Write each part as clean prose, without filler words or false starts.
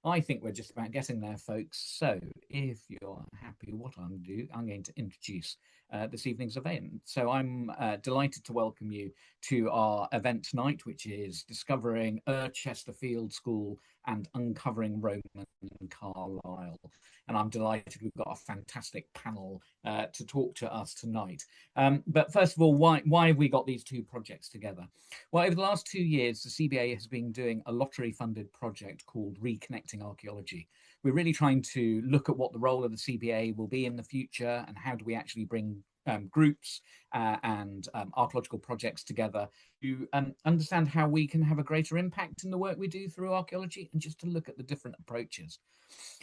I think we're just about getting there, folks. So if you're happy, what I'm going to introduce this evening's event. So I'm delighted to welcome you to our event tonight, which is Discovering Irchester Field School and Uncovering Roman Carlisle. And I'm delighted we've got a fantastic panel to talk to us tonight. But first of all, why have we got these two projects together? Well, over the last 2 years, the CBA has been doing a lottery-funded project called Reconnecting Archaeology. We're really trying to look at what the role of the CBA will be in the future and how do we actually bring groups and archaeological projects together to understand how we can have a greater impact in the work we do through archaeology, and just to look at the different approaches.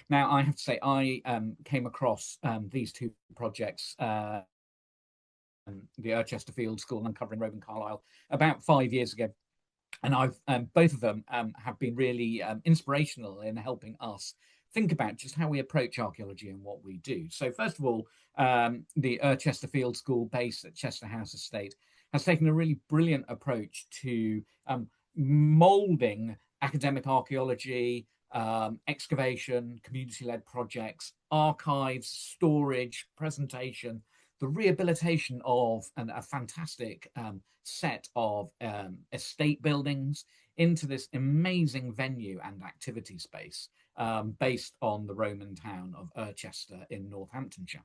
Now, I have to say, I came across these two projects, the Irchester Field School and Uncovering Roman Carlisle, about 5 years ago. And I've both of them have been really inspirational in helping us think about just how we approach archaeology and what we do. So first of all, the Irchester Field School, based at Chester House Estate, has taken a really brilliant approach to moulding academic archaeology, excavation, community-led projects, archives, storage, presentation, the rehabilitation of a fantastic set of estate buildings into this amazing venue and activity space based on the Roman town of Irchester in Northamptonshire.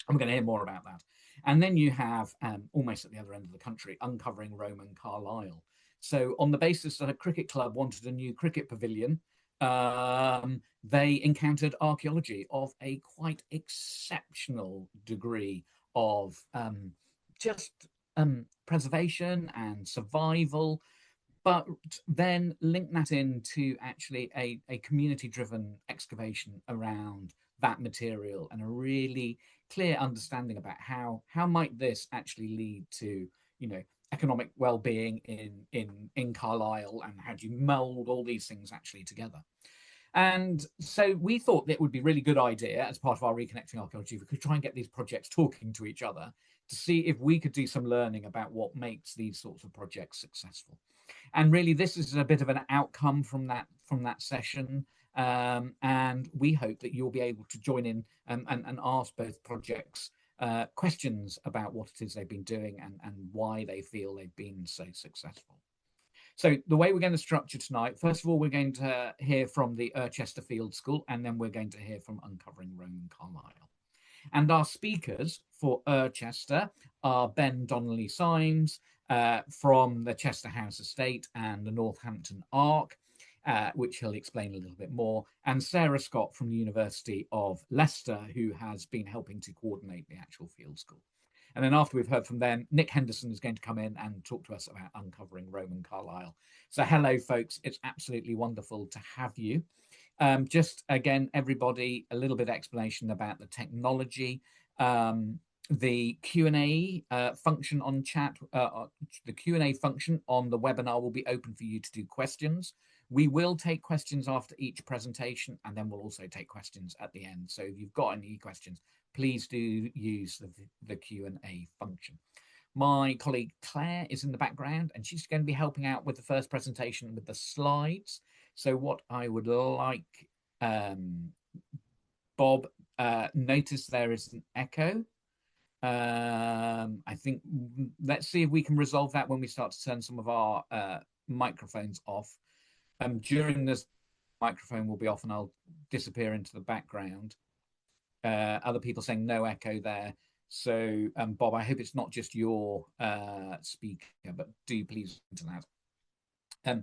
I'm going to hear more about that. And then you have, almost at the other end of the country, Uncovering Roman Carlisle. So on the basis that a cricket club wanted a new cricket pavilion, they encountered archaeology of a quite exceptional degree of just preservation and survival, but then link that into actually a community-driven excavation around that material and a really clear understanding about how might this actually lead to, you know, economic well-being in Carlisle, and how do you mold all these things actually together. And so we thought that it would be a really good idea, as part of our Reconnecting Archaeology, if we could try and get these projects talking to each other to see if we could do some learning about what makes these sorts of projects successful. And really, this is a bit of an outcome from that session. And we hope that you'll be able to join in and ask both projects questions about what it is they've been doing and why they feel they've been so successful. So the way we're going to structure tonight, first of all, we're going to hear from the Irchester Field School, and then we're going to hear from Uncovering Roman Carlisle. And our speakers for Irchester are Ben Donnelly-Symes from the Chester House Estate and the Northampton Ark, which he'll explain a little bit more, and Sarah Scott from the University of Leicester, who has been helping to coordinate the actual field school. And then after we've heard from them, Nick Henderson is going to come in and talk to us about Uncovering Roman Carlisle. So hello, folks. It's absolutely wonderful to have you. Just again, everybody, a little bit of explanation about the technology. The Q&A function on chat, the Q&A function on the webinar will be open for you to do questions. We will take questions after each presentation, and then we'll also take questions at the end. So if you've got any questions, please do use the Q&A function. My colleague Claire is in the background, and she's going to be helping out with the first presentation with the slides. So what I would like, Bob, notice there is an echo. I think let's see if we can resolve that when we start to turn some of our microphones off. During this, microphone will be off and I'll disappear into the background. Other people saying no echo there. So Bob, I hope it's not just your speaker, but do please into that.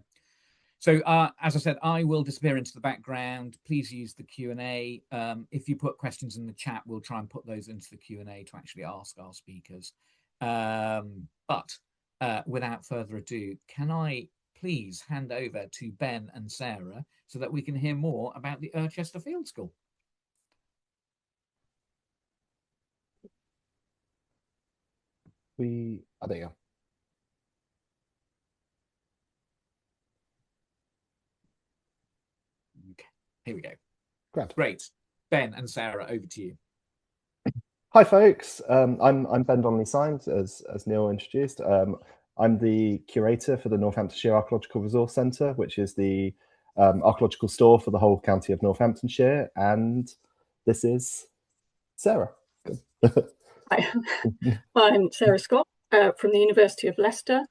So as I said, I will disappear into the background. Please use the Q&A. If you put questions in the chat, we'll try and put those into the Q&A to actually ask our speakers. But without further ado, can I please hand over to Ben and Sarah so that we can hear more about the Irchester Field School? There you go. Okay, here we go. Great. Ben and Sarah, over to you. Hi, folks. I'm Ben Donnelly-Symes, as Neil introduced. I'm the curator for the Northamptonshire Archaeological Resource Centre, which is the archaeological store for the whole county of Northamptonshire. And this is Sarah. Hi, I'm Sarah Scott from the University of Leicester.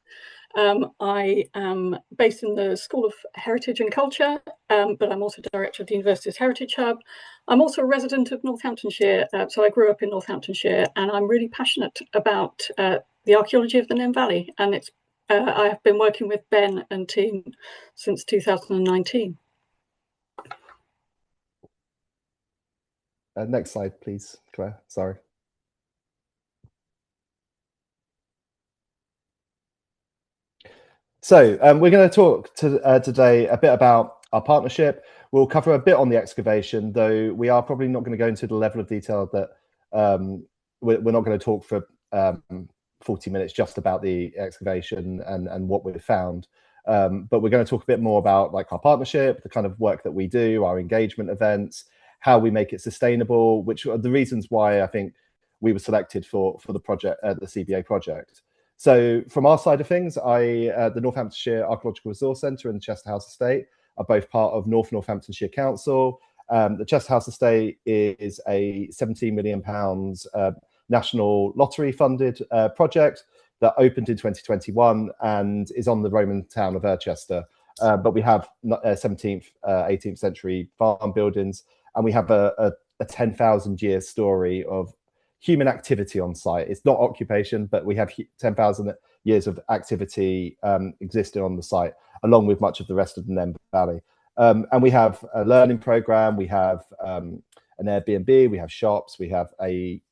I am based in the School of Heritage and Culture, but I'm also director of the University's Heritage Hub. I'm also a resident of Northamptonshire, so I grew up in Northamptonshire, and I'm really passionate about the archaeology of the Nen Valley, and I have been working with Ben and team since 2019. Next slide, please, Claire. Sorry. So we're going to talk today a bit about our partnership. We'll cover a bit on the excavation, though we are probably not going to go into the level of detail that we're not going to talk for 40 minutes just about the excavation and what we've found. But we're going to talk a bit more about like our partnership, the kind of work that we do, our engagement events, how we make it sustainable, which are the reasons why I think we were selected for the project, the CBA project. So from our side of things, the Northamptonshire Archaeological Resource Centre and the Chester House Estate are both part of North Northamptonshire Council. The Chester House Estate is a £17 million national lottery funded project that opened in 2021 and is on the Roman town of Irchester. But we have 17th, 18th century farm buildings, and we have a 10,000 year story of human activity on site. It's not occupation, but we have 10,000 years of activity existing on the site, along with much of the rest of the Nen Valley. And we have a learning program, we have an Airbnb, we have shops, we have a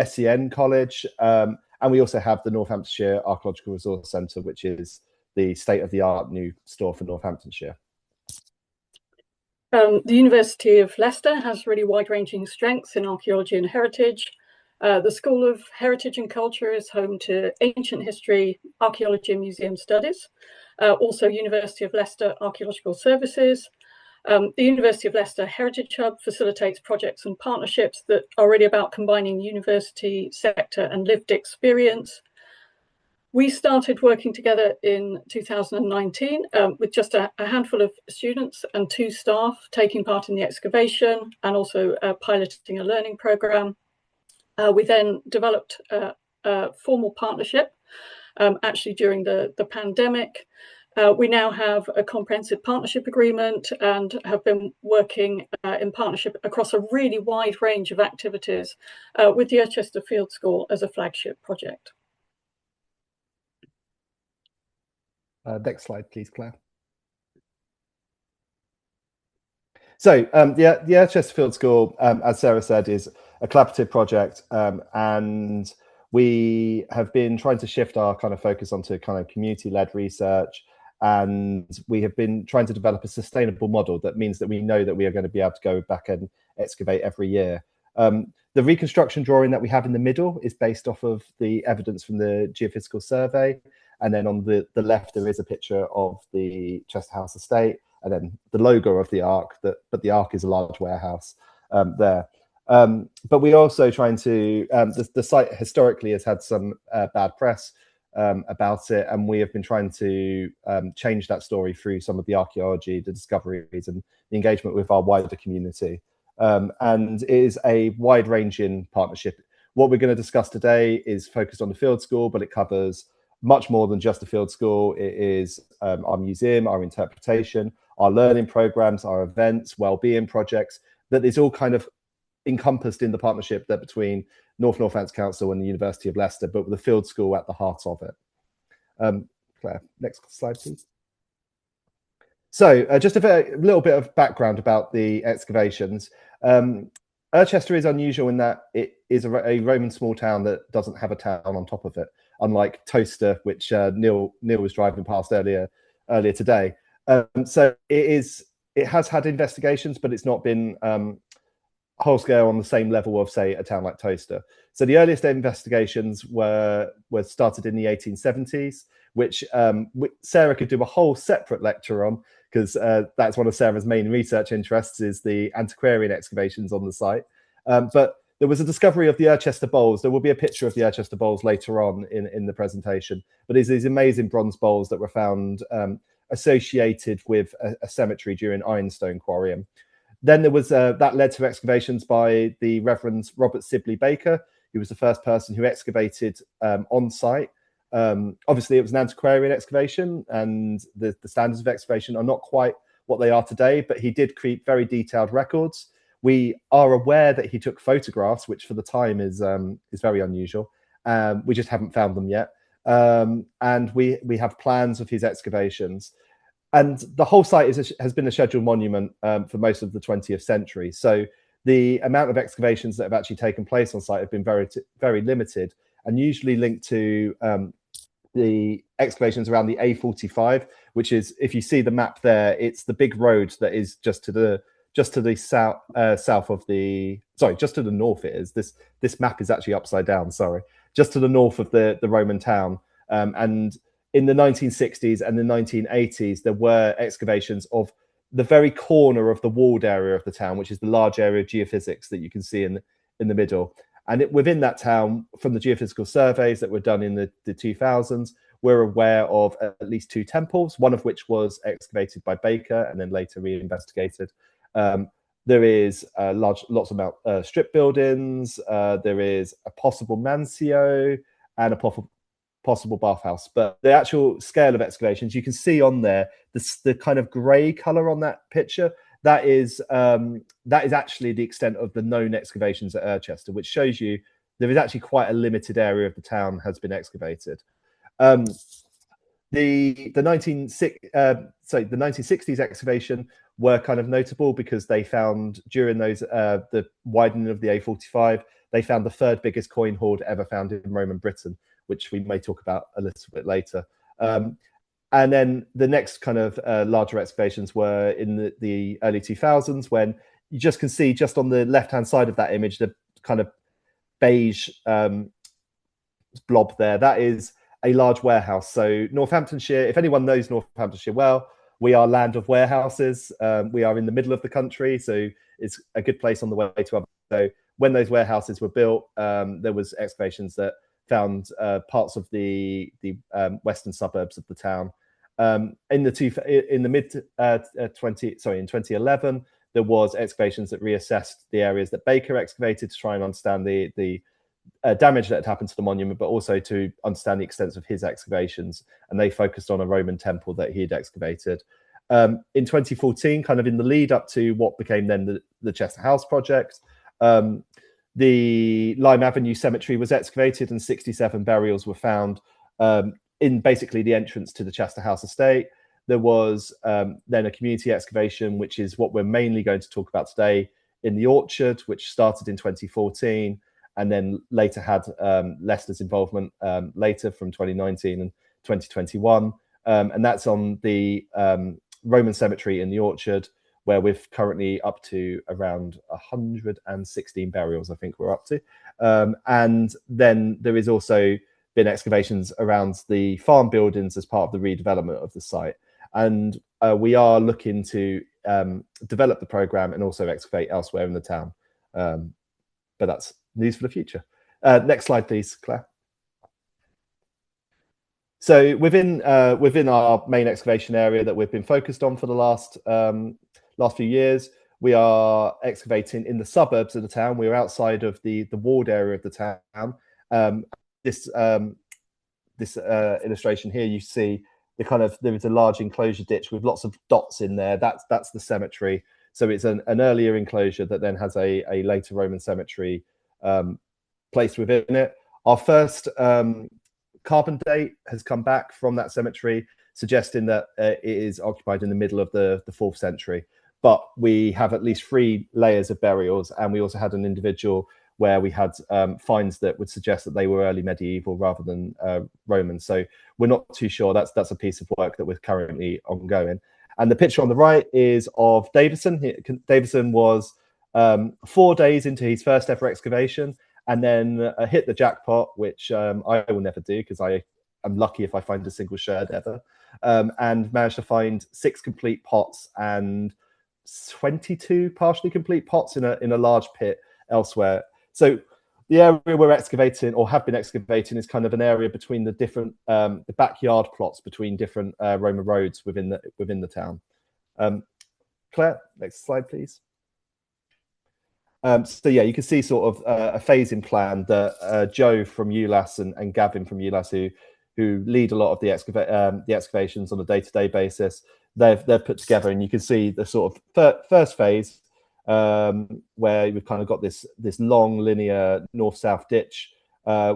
SEN college, and we also have the Northamptonshire Archaeological Resource Centre, which is the state-of-the-art new store for Northamptonshire. The University of Leicester has really wide-ranging strengths in archaeology and heritage. The School of Heritage and Culture is home to ancient history, archaeology and museum studies. Also University of Leicester Archaeological Services. The University of Leicester Heritage Hub facilitates projects and partnerships that are really about combining university sector and lived experience. We started working together in 2019 with just a handful of students and 2 staff taking part in the excavation and also piloting a learning program. We then developed a formal partnership actually during the pandemic. We now have a comprehensive partnership agreement and have been working in partnership across a really wide range of activities with the Irchester Field School as a flagship project. Next slide, please, Claire. So the Irchester Field School, as Sarah said, is a collaborative project, and we have been trying to shift our kind of focus onto kind of community-led research, and we have been trying to develop a sustainable model that means that we know that we are going to be able to go back and excavate every year. The reconstruction drawing that we have in the middle is based off of the evidence from the geophysical survey. And then on the left, there is a picture of the Chester House Estate, and then the logo of the Ark, but the Ark is a large warehouse there. But we're also trying to, the site historically has had some bad press about it, and we have been trying to change that story through some of the archaeology, the discoveries, and the engagement with our wider community. And it is a wide-ranging partnership. What we're going to discuss today is focused on the field school, but it covers much more than just the field school. It is our museum, our interpretation, our learning programs, our events, well-being projects, that is all kind of encompassed in the partnership that between North Northants Council and the University of Leicester, but with the field school at the heart of it. Claire, next slide, please. So just a little bit of background about the excavations. Irchester is unusual in that it is a Roman small town that doesn't have a town on top of it, unlike Towcester, which Neil was driving past earlier today. So it has had investigations, but it's not been whole scale on the same level of, say, a town like Towcester. So the earliest investigations were started in the 1870s, which Sarah could do a whole separate lecture on, because that's one of Sarah's main research interests, is the antiquarian excavations on the site. But there was a discovery of the Irchester bowls. There will be a picture of the Irchester bowls later on in the presentation. But it's these amazing bronze bowls that were found associated with a cemetery during ironstone quarrying. Then there was that led to excavations by the Reverend Robert Sibley Baker, who was the first person who excavated on site. Obviously, it was an antiquarian excavation, and the standards of excavation are not quite what they are today, but he did keep very detailed records. We are aware that he took photographs, which for the time is very unusual. We just haven't found them yet. And we have plans of his excavations. And the whole site has been a scheduled monument for most of the 20th century. So the amount of excavations that have actually taken place on site have been very limited, and usually linked to the excavations around the A45, which is, if you see the map there, it's the big road that is just to the south of the, sorry, just to the north. It is this map is actually upside down. Sorry, just to the north of the Roman town. And in the 1960s and the 1980s, there were excavations of the very corner of the walled area of the town, which is the large area of geophysics that you can see in the middle. And within that town, from the geophysical surveys that were done in the 2000s, we're aware of at least 2 temples, one of which was excavated by Baker and then later reinvestigated. There is lots of strip buildings. There is a possible mansio and a possible bathhouse. But the actual scale of excavations, you can see on there, the kind of grey colour on that picture, that is actually the extent of the known excavations at Irchester, which shows you there is actually quite a limited area of the town has been excavated. The 1960s excavation were kind of notable because they found during those the widening of the A45, they found the 3rd biggest coin hoard ever found in Roman Britain, which we may talk about a little bit later. And then the next kind of larger excavations were in the early 2000s, when you just can see just on the left-hand side of that image, the kind of beige blob there. That is a large warehouse. So Northamptonshire, if anyone knows Northamptonshire well, we are land of warehouses. We are in the middle of the country, so it's a good place on the way to. So when those warehouses were built, there was excavations that found parts of the western suburbs of the town. In 2011, there was excavations that reassessed the areas that Baker excavated to try and understand the damage that had happened to the monument, but also to understand the extent of his excavations. And they focused on a Roman temple that he had excavated. In 2014, kind of in the lead up to what became then the Chester House project, the Lime Avenue Cemetery was excavated and 67 burials were found in basically the entrance to the Chester House estate. There was then a community excavation, which is what we're mainly going to talk about today, in the Orchard, which started in 2014 and then later had Leicester's involvement later from 2019 and 2021. And that's on the Roman cemetery in the Orchard, where we're currently up to around 116 burials, I think we're up to. And then there is also been excavations around the farm buildings as part of the redevelopment of the site. And we are looking to develop the programme and also excavate elsewhere in the town. But that's news for the future. Next slide, please, Claire. So within our main excavation area that we've been focused on for the last few years, we are excavating in the suburbs of the town. We are outside of the walled area of the town. This illustration here, you see there is a large enclosure ditch with lots of dots in there. That's the cemetery. So it's an earlier enclosure that then has a later Roman cemetery placed within it. Our first carbon date has come back from that cemetery, suggesting that it is occupied in the middle of the 4th century. But we have at least 3 layers of burials, and we also had an individual where we had finds that would suggest that they were early medieval rather than Roman. So we're not too sure. That's a piece of work that we're currently ongoing. And the picture on the right is of Davison. Davison was 4 days into his first ever excavation, and then hit the jackpot, which I will never do because I am lucky if I find a single sherd ever, and managed to find 6 complete pots and 22 partially complete pots in a large pit elsewhere. So the area we're excavating or have been excavating is kind of an area between the different the backyard plots between different Roman roads within the town. Claire, next slide, please. So yeah, you can see sort of a phasing plan that Joe from ULAS and Gavin from ULAS, who lead a lot of the excavations on a day-to-day basis, they've put together, and you can see the sort of first phase where we've kind of got this long linear north-south ditch,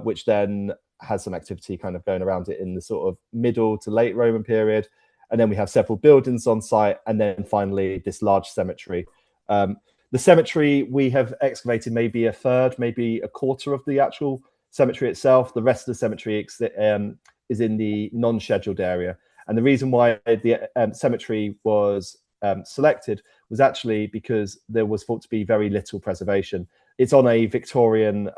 which then has some activity kind of going around it in the sort of middle to late Roman period, and then we have several buildings on site, and then finally this large cemetery. The cemetery we have excavated maybe a third, maybe a quarter of the actual cemetery itself. The rest of the cemetery is in the non-scheduled area. And the reason why the cemetery was selected was actually because there was thought to be very little preservation. It's on a Victorian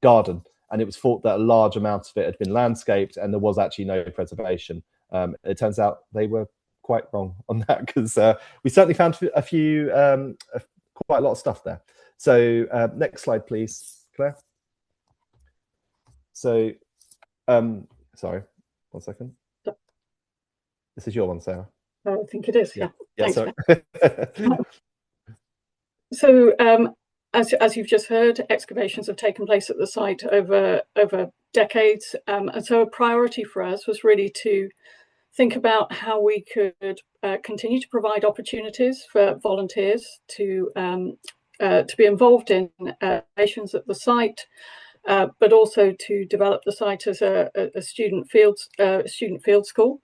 garden, and it was thought that a large amount of it had been landscaped, and there was actually no preservation. It turns out they were quite wrong on that, because we certainly found a few quite a lot of stuff there. So next slide, please, Claire. So sorry, 1 second. This is your one, Sarah. I think it is. Yeah. Yeah. Thanks, Sorry. So as you've just heard, excavations have taken place at the site over decades, and so a priority for us was really to think about how we could continue to provide opportunities for volunteers to be involved in excavations at the site, but also to develop the site as a student field school.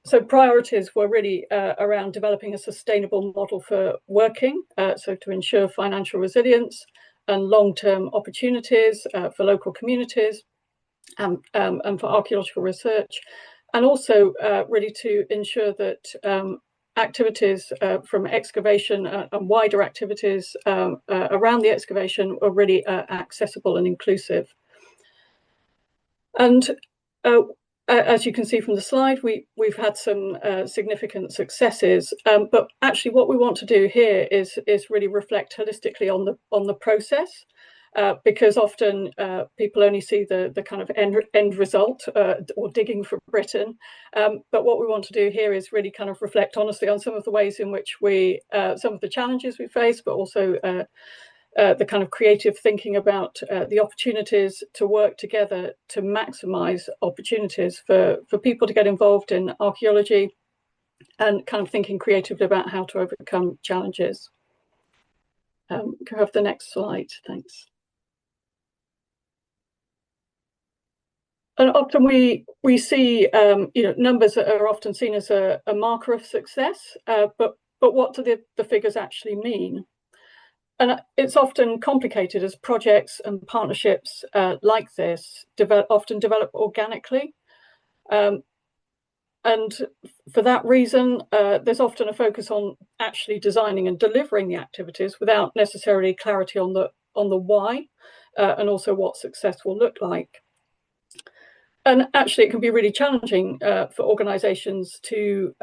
So priorities were really around developing a sustainable model for working, so to ensure financial resilience and long-term opportunities for local communities and for archaeological research, and also really to ensure that activities from excavation and wider activities around the excavation are really accessible and inclusive. And as you can see from the slide, we've had some significant successes, but actually what we want to do here is really reflect holistically on the process, because often people only see the kind of end result or digging for Britain, but what we want to do here is really kind of reflect honestly on some of the ways in which some of the challenges we face, but also the kind of creative thinking about the opportunities to work together to maximise opportunities for people to get involved in archaeology, and kind of thinking creatively about how to overcome challenges. Can we have the next slide? Thanks. And often we see numbers that are often seen as a marker of success, but what do the figures actually mean? And it's often complicated, as projects and partnerships like this often develop organically. And for that reason, there's often a focus on actually designing and delivering the activities without necessarily clarity on the why, and also what success will look like. And actually, it can be really challenging for organisations to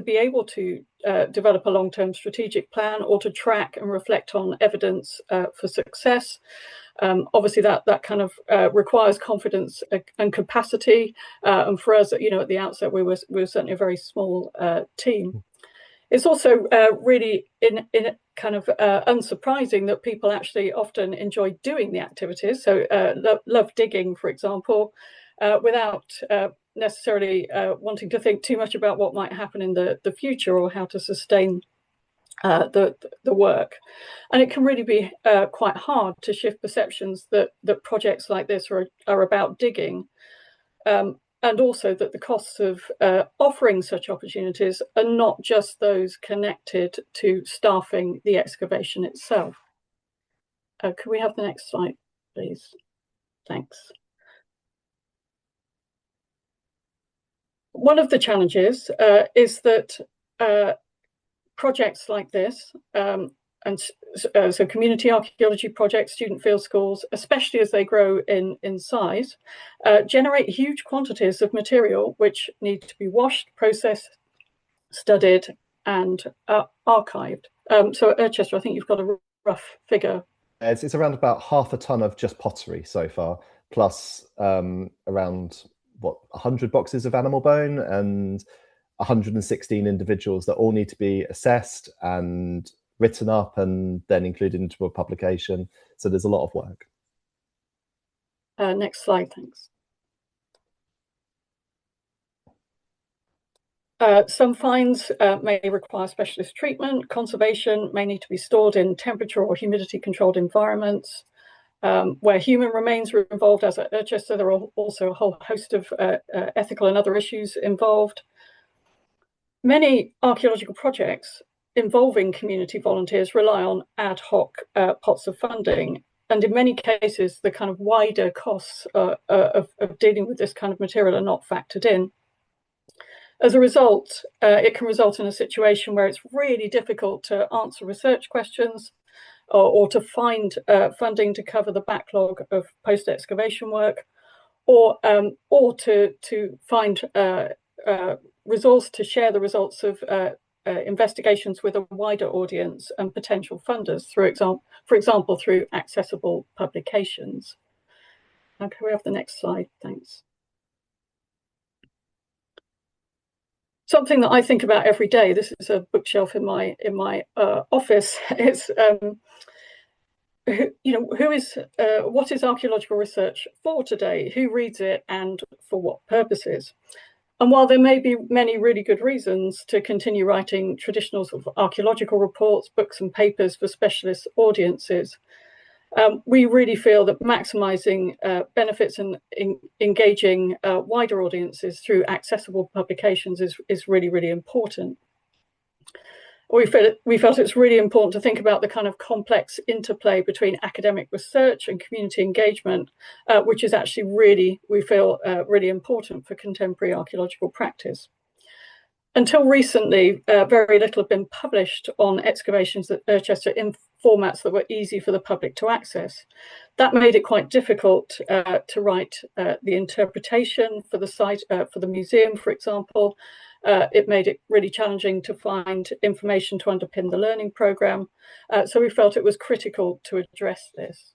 be able to develop a long-term strategic plan, or to track and reflect on evidence for success. Obviously, that kind of requires confidence and capacity. And for us, at the outset, we were certainly a very small team. It's also really in kind of unsurprising that people actually often enjoy doing the activities. So love digging, for example, without necessarily wanting to think too much about what might happen in the future, or how to sustain the work. And it can really be quite hard to shift perceptions that projects like this are about digging, and also that the costs of offering such opportunities are not just those connected to staffing the excavation itself. Can we have the next slide, please? Thanks. One of the challenges is that projects like this, so community archaeology projects, student field schools, especially as they grow in size, generate huge quantities of material which need to be washed, processed, studied, and archived. So at Irchester, I think you've got a rough figure it's around about half a ton of just pottery so far, plus around 100 boxes of animal bone and 116 individuals that all need to be assessed and written up and then included into a publication. So there's a lot of work. Next slide, thanks. Some finds may require specialist treatment. Conservation may need to be stored in temperature or humidity controlled environments. Where human remains are involved, as at Irchester, there are also a whole host of ethical and other issues involved. Many archaeological projects involving community volunteers rely on ad hoc pots of funding. And in many cases, the kind of wider costs of dealing with this kind of material are not factored in. As a result, it can result in a situation where it's really difficult to answer research questions or to find funding to cover the backlog of post-excavation work, or to find resource to share the results of investigations with a wider audience and potential funders, for example, through accessible publications. Now, can we have the next slide? Thanks. Something that I think about every day, this is a bookshelf in my office, is what is archaeological research for today? Who reads it and for what purposes? And while there may be many really good reasons to continue writing traditional sort of archaeological reports, books and papers for specialist audiences, we really feel that maximising benefits and engaging wider audiences through accessible publications is really, really important. We felt it's really important to think about the kind of complex interplay between academic research and community engagement, which is actually really, we feel, really important for contemporary archaeological practice. Until recently, very little had been published on excavations at Irchester in formats that were easy for the public to access. That made it quite difficult to write the interpretation for the site, for the museum, for example. It made it really challenging to find information to underpin the learning programme. So we felt it was critical to address this.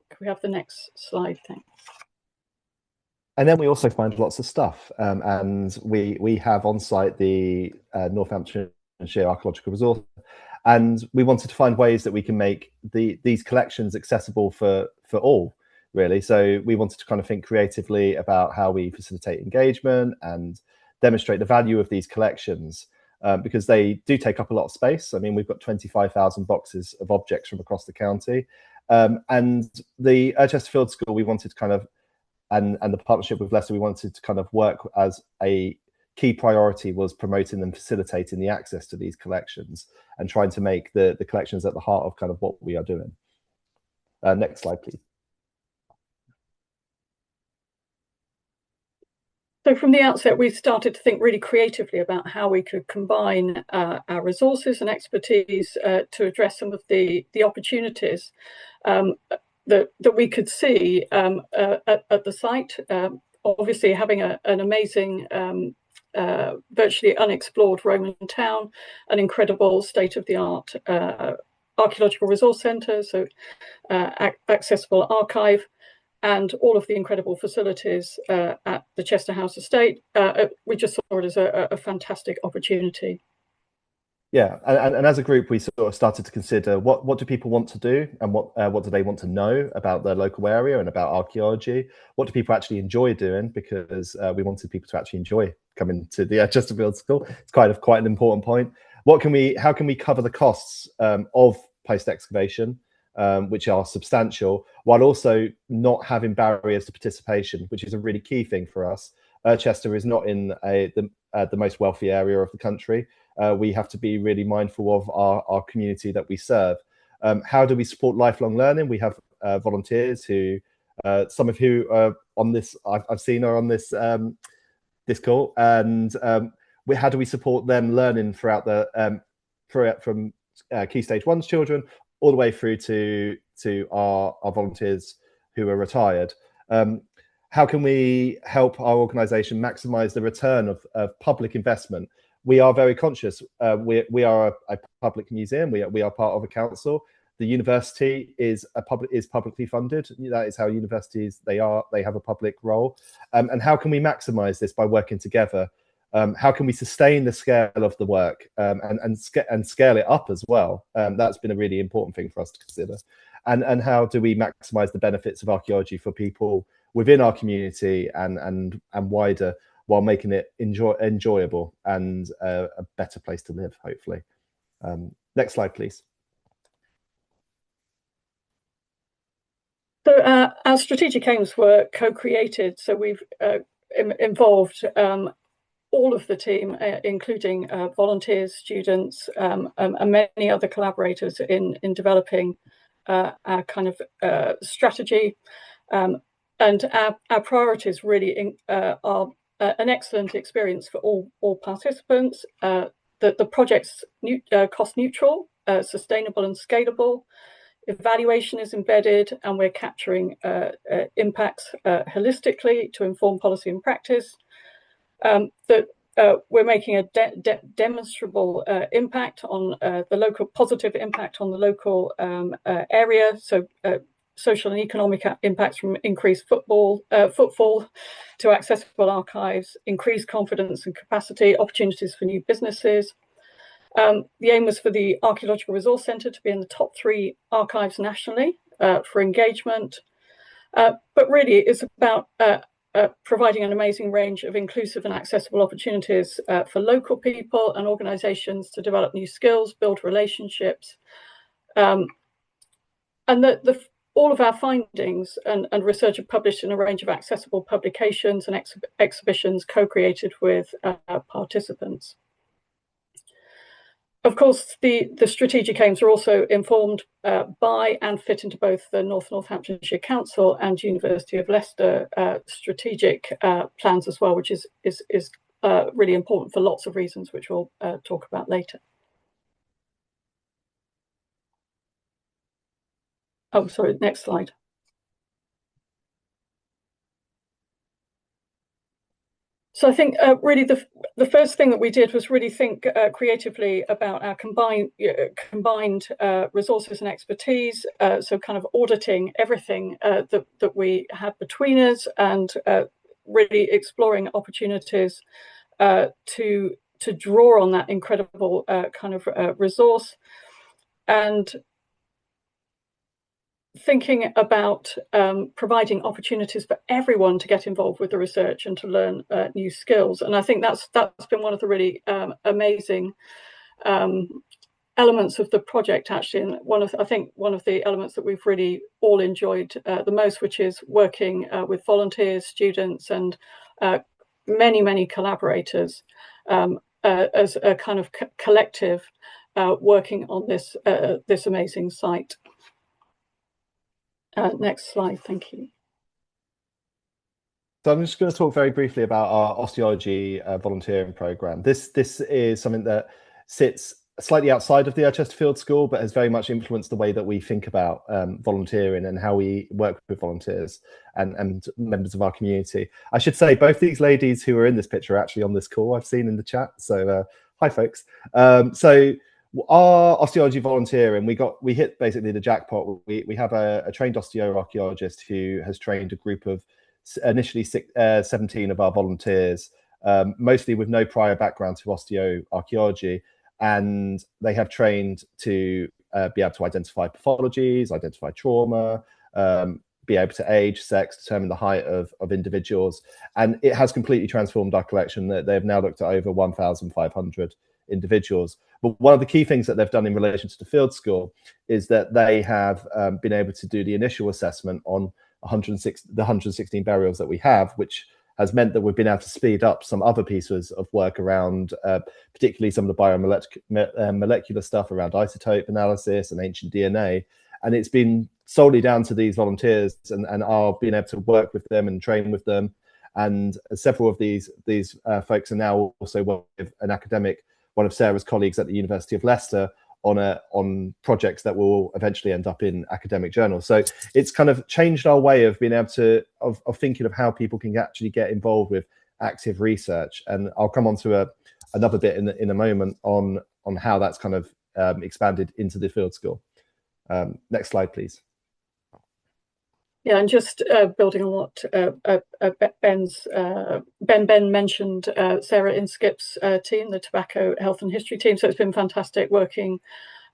Can we have the next slide? Thanks. And then we also find lots of stuff, and we have on site the Northamptonshire Archaeological Resource, and we wanted to find ways that we can make these collections accessible for all, really. So we wanted to kind of think creatively about how we facilitate engagement and demonstrate the value of these collections, because they do take up a lot of space. I mean, we've got 25,000 boxes of objects from across the county, and the Irchester Field School, we wanted to kind of, and the partnership with Leicester, we wanted to kind of work as a key priority was promoting and facilitating the access to these collections and trying to make the collections at the heart of kind of what we are doing. Next slide, please. So from the outset, we started to think really creatively about how we could combine our resources and expertise to address some of the opportunities that we could see at the site. Obviously, having an amazing, virtually unexplored Roman town, an incredible state-of-the-art archaeological resource centre, so accessible archive, and all of the incredible facilities at the Chester House estate. We just saw it as a fantastic opportunity. Yeah, and as a group, we sort of started to consider what do people want to do, and what do they want to know about their local area and about archaeology. What do people actually enjoy doing? Because we wanted people to actually enjoy coming to the Irchester Field School. It's quite an important point. How can we cover the costs of post excavation, which are substantial, while also not having barriers to participation, which is a really key thing for us. Irchester is not in the most wealthy area of the country. We have to be really mindful of our community that we serve. How do we support lifelong learning? We have volunteers who, some of who are on this, I've seen are on this this call, and how do we support them learning throughout from Key Stage 1's children all the way through to our volunteers who are retired? How can we help our organisation maximise the return of public investment? We are very conscious. We are a public museum. We are part of a council. the university is publicly funded. That is how universities they have a public role. And how can we maximize this by working together? How can we sustain the scale of the work and scale it up as well? That's been a really important thing for us to consider. And how do we maximize the benefits of archaeology for people within our community and wider, while making it enjoyable and a better place to live, hopefully. Next slide, please. So our strategic aims were co-created. So we've involved all of the team, including volunteers, students, and many other collaborators in developing our kind of strategy. And our priorities really are an excellent experience for all participants, that the project's cost neutral, sustainable and scalable. Evaluation is embedded, and we're capturing impacts holistically to inform policy and practice. That we're making a demonstrable impact on the local, positive impact on the local area. So social and economic impacts from increased footfall to accessible archives, increased confidence and capacity, opportunities for new businesses. The aim was for the Archaeological Resource Centre to be in the top 3 archives nationally for engagement. But really, it's about providing an amazing range of inclusive and accessible opportunities for local people and organisations to develop new skills, build relationships. And all of our findings and research are published in a range of accessible publications and exhibitions co-created with participants. Of course, the strategic aims are also informed by and fit into both the Northamptonshire Council and University of Leicester strategic plans as well, which is really important for lots of reasons, which we'll talk about later. Oh, sorry, next slide. So I think really the first thing that we did was really think creatively about our combined resources and expertise. So kind of auditing everything that we had between us, and really exploring opportunities to draw on that incredible kind of resource, and thinking about providing opportunities for everyone to get involved with the research and to learn new skills. And I think that's been one of the really amazing elements of the project, actually, and I think one of the elements that we've really all enjoyed the most, which is working with volunteers, students, and many collaborators as a kind of collective working on this amazing site. Next slide, thank you. So I'm just going to talk very briefly about our osteology volunteering program. This is something that sits slightly outside of the Irchester Field School, but has very much influenced the way that we think about volunteering and how we work with volunteers and members of our community. I should say both these ladies who are in this picture are actually on this call, I've seen in the chat. So hi, folks. So our osteology volunteering, we hit basically the jackpot. We have a trained osteoarchaeologist who has trained a group of initially 17 of our volunteers, mostly with no prior background to osteoarchaeology, and they have trained to be able to identify pathologies, identify trauma, be able to age, sex, determine the height of individuals, and it has completely transformed our collection. They have now looked at over 1,500 individuals. But one of the key things that they've done in relation to the field school is that they have been able to do the initial assessment on the 116 burials that we have, which has meant that we've been able to speed up some other pieces of work around, particularly some of the biomolecular stuff around isotope analysis and ancient DNA. And it's been solely down to these volunteers and our being able to work with them and train with them. And several of these folks are now also working with an academic, one of Sarah's colleagues at the University of Leicester, on projects that will eventually end up in academic journals. So it's kind of changed our way of being able to of thinking of how people can actually get involved with active research. And I'll come on to another bit in a moment on how that's kind of expanded into the field school. Next slide, please. Yeah, and just building on what Ben mentioned, Sarah Inskip's team, the Tobacco Health and History team. So it's been fantastic working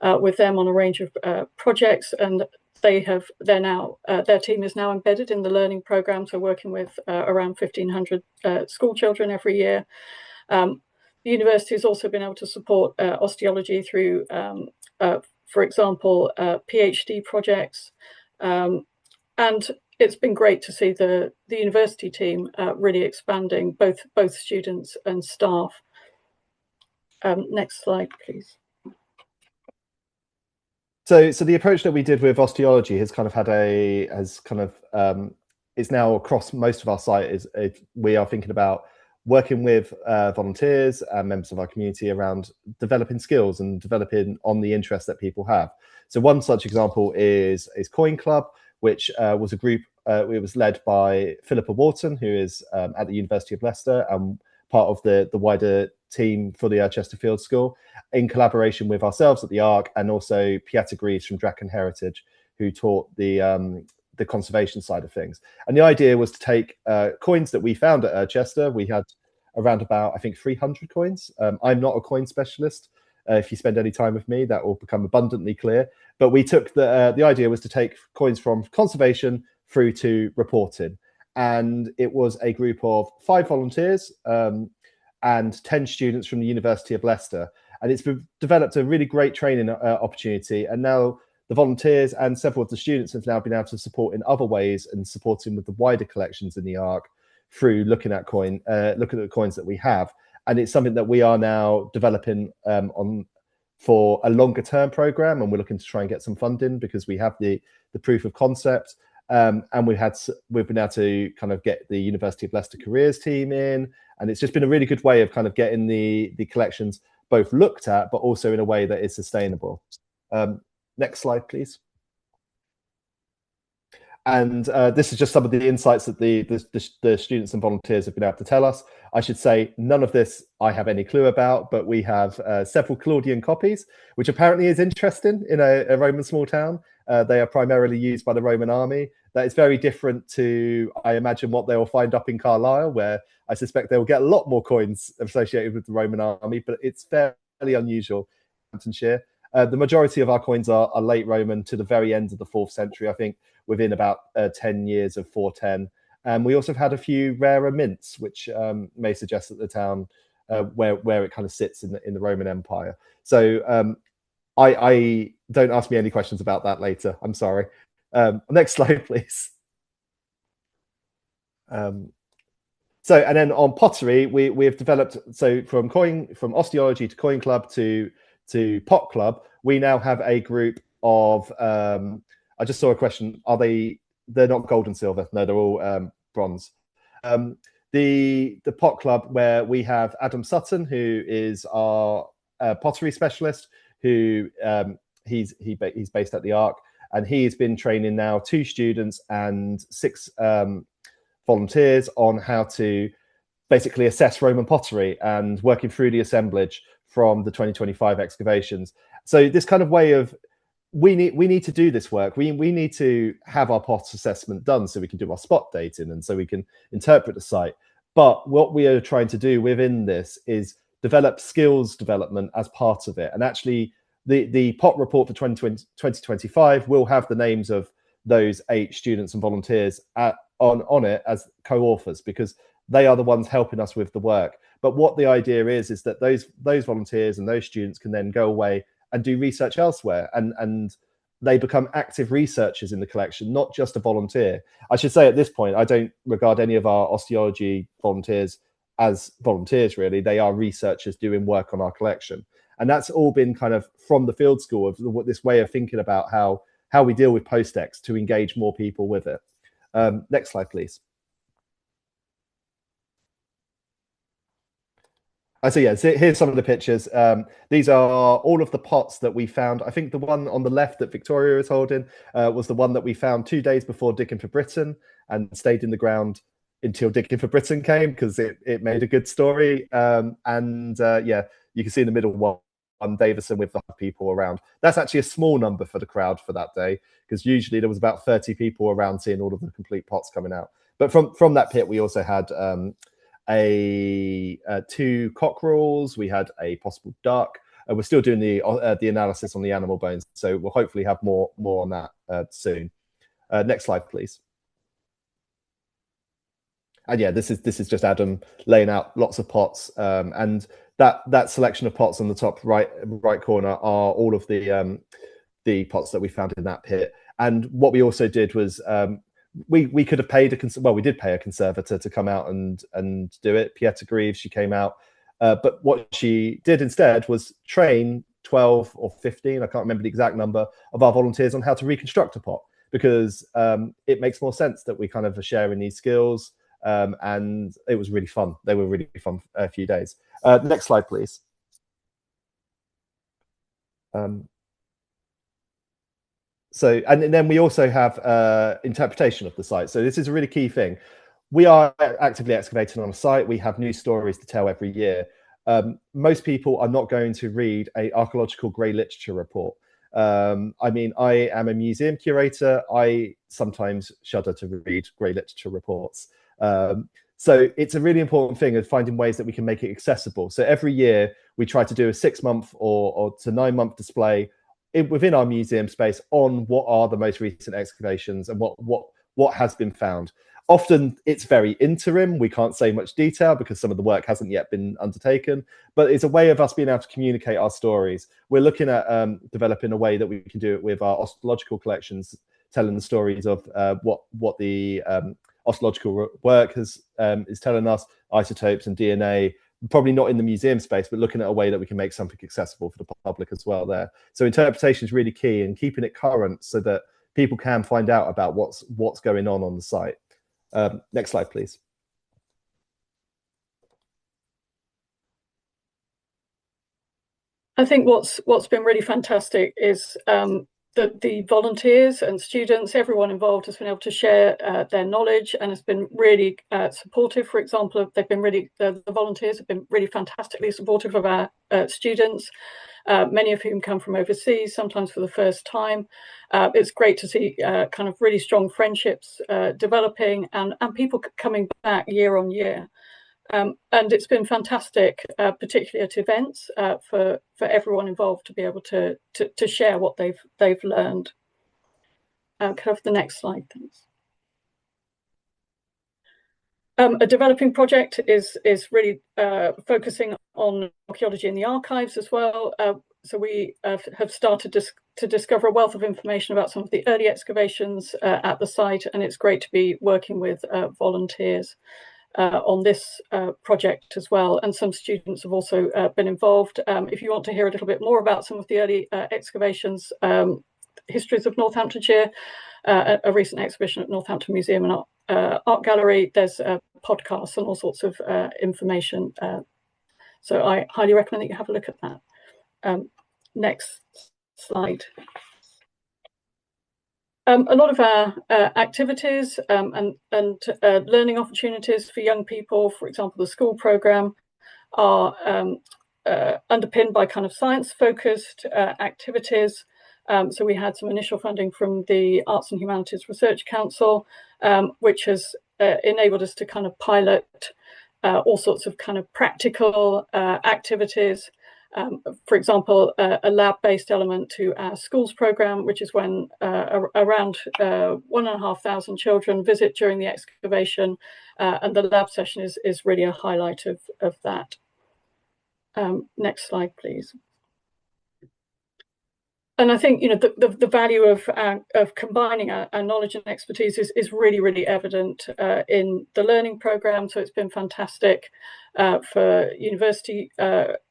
with them on a range of projects, and their team is now embedded in the learning program. So working with around 1,500 school children every year. The university has also been able to support osteology through, for example, PhD projects. And it's been great to see the university team really expanding, both students and staff. Next slide, please. So the approach that we did with osteology has kind of it's now across most of our site. We are thinking about working with volunteers and members of our community around developing skills and developing on the interest that people have. So one such example is Coin Club, which was a group. It was led by Philippa Wharton, who is at the University of Leicester and part of the wider team for the Irchester Field School, in collaboration with ourselves at the Arc and also Pieter Greaves from Draken Heritage, who taught the conservation side of things. And the idea was to take coins that we found at Irchester. We had around about, I think, 300 coins. I'm not a coin specialist. If you spend any time with me, that will become abundantly clear. But we took the idea was to take coins from conservation through to reporting. And it was a group of 5 volunteers and 10 students from the University of Leicester. And it's developed a really great training opportunity. And now the volunteers and several of the students have now been able to support in other ways and supporting with the wider collections in the Arc through looking at the coins that we have. And it's something that we are now developing for a longer term program, and we're looking to try and get some funding because we have the proof of concept, and we've been able to kind of get the University of Leicester careers team in, and it's just been a really good way of kind of getting the collections both looked at, but also in a way that is sustainable. Next slide, please. And this is just some of the insights that the students and volunteers have been able to tell us. I should say none of this I have any clue about, but we have several Claudian copies, which apparently is interesting in a Roman small town. They are primarily used by the Roman army. That is very different to, I imagine, what they will find up in Carlisle, where I suspect they will get a lot more coins associated with the Roman army, but it's fairly unusual in Northamptonshire. The majority of our coins are late Roman to the very end of the 4th century, I think, within about 10 years of 410. And we also have had a few rarer mints, which may suggest that the town where it kind of sits in the Roman Empire. So I don't ask me any questions about that later. I'm sorry. Next slide, please. So, and then on pottery, we have developed, so from osteology to Coin Club to Pot Club, we now have a group of, I just saw a question, they're not gold and silver, no, they're all bronze. The Pot Club, where we have Adam Sutton, who is our pottery specialist, who he's based at the Arc, and he's been training now 2 students and 6 volunteers on how to basically assess Roman pottery and working through the assemblage from the 2025 excavations. So this kind of way of, we need to do this work. We need to have our pot assessment done so we can do our spot dating and so we can interpret the site. But what we are trying to do within this is develop skills development as part of it. And actually the pot report for 2025 will have the names of those 8 students and volunteers on it as co-authors, because they are the ones helping us with the work. But what the idea is that those volunteers and those students can then go away and do research elsewhere, and they become active researchers in the collection, not just a volunteer. I should say at this point, I don't regard any of our osteology volunteers as volunteers, really. They are researchers doing work on our collection. And that's all been kind of from the field school of this way of thinking about how we deal with post-ex to engage more people with it. Next slide, please. So yeah, so here's some of the pictures. These are all of the pots that we found. I think the one on the left that Victoria is holding was the one that we found 2 days before Digging for Britain and stayed in the ground until Digging for Britain came, because it made a good story. Yeah, you can see in the middle one Davison with the people around. That's actually a small number for the crowd for that day, because usually there was about 30 people around seeing all of the complete pots coming out. But from that pit, we also had two cockerels, we had a possible duck. We're still doing the analysis on the animal bones, so we'll hopefully have more on that soon. Next slide, please. And yeah, this is just Adam laying out lots of pots, and that selection of pots on the top right corner are all of the pots that we found in that pit. And what we also did was we could have paid we did pay a conservator to come out and do it. Pieta Greaves, she came out, but what she did instead was train 12 or 15, I can't remember the exact number, of our volunteers on how to reconstruct a pot, because it makes more sense that we kind of are sharing these skills. And it was really fun. They were really fun a few days. Next slide, please. So, and then we also have interpretation of the site. So this is a really key thing. We are actively excavating on a site. We have new stories to tell every year. Most people are not going to read an archaeological grey literature report. I mean, I am a museum curator. I sometimes shudder to read grey literature reports. So it's a really important thing of finding ways that we can make it accessible. So every year we try to do a 6-month or to 9-month display within our museum space on what are the most recent excavations and what has been found. Often it's very interim. We can't say much detail because some of the work hasn't yet been undertaken, but it's a way of us being able to communicate our stories. We're looking at developing a way that we can do it with our osteological collections, telling the stories of what the osteological work is telling us, isotopes and DNA, probably not in the museum space, but looking at a way that we can make something accessible for the public as well there. So interpretation is really key, and keeping it current so that people can find out about what's going on the site. Next slide, please. I think what's been really fantastic is that the volunteers and students, everyone involved, has been able to share their knowledge, and has been really supportive. For example, the volunteers have been really fantastically supportive of our students, many of whom come from overseas, sometimes for the first time. It's great to see kind of really strong friendships developing, and people coming back year on year. And it's been fantastic, particularly at events, for everyone involved to be able to share what they've learned. Could I have the next slide, thanks? A developing project is really focusing on archaeology in the archives as well. So we have started to discover a wealth of information about some of the early excavations at the site, and it's great to be working with volunteers on this project as well. And some students have also been involved. If you want to hear a little bit more about some of the early excavations, histories of Northamptonshire, a recent exhibition at Northampton Museum and Art Gallery, there's podcasts and all sorts of information. So I highly recommend that you have a look at that. Next slide. A lot of our activities and learning opportunities for young people, for example, the school programme, are underpinned by kind of science-focused activities. So we had some initial funding from the Arts and Humanities Research Council, which has enabled us to kind of pilot all sorts of kind of practical activities. For example, a lab-based element to our schools programme, which is when around 1,500 children visit during the excavation, and the lab session is really a highlight of that. Next slide, please. And I think, you know, the value of combining our knowledge and expertise is really, really evident in the learning programme. So it's been fantastic for university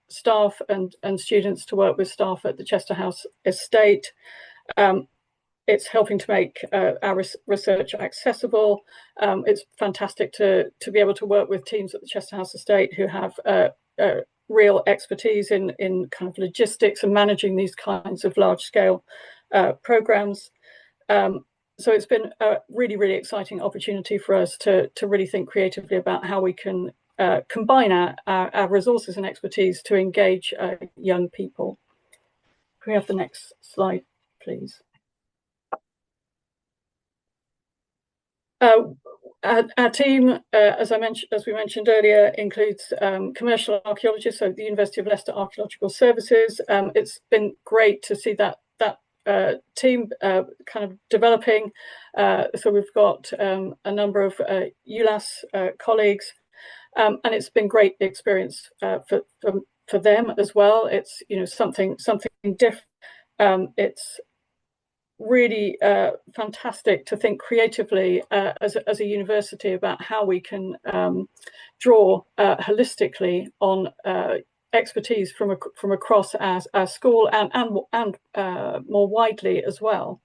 staff and students to work with staff at the Chester House estate. It's helping to make our research accessible. It's fantastic to be able to work with teams at the Chester House estate who have real expertise in kind of logistics and managing these kinds of large-scale programs. So it's been a really, really exciting opportunity for us to really think creatively about how we can combine our resources and expertise to engage young people. Can we have the next slide, please? Our team, as we mentioned earlier, includes commercial archaeologists, so the University of Leicester Archaeological Services. It's been great to see that team kind of developing. So we've got a number of ULAS colleagues, and it's been great experience for them as well. It's something different. It's really fantastic to think creatively as a university about how we can draw holistically on expertise from across our school and more widely as well.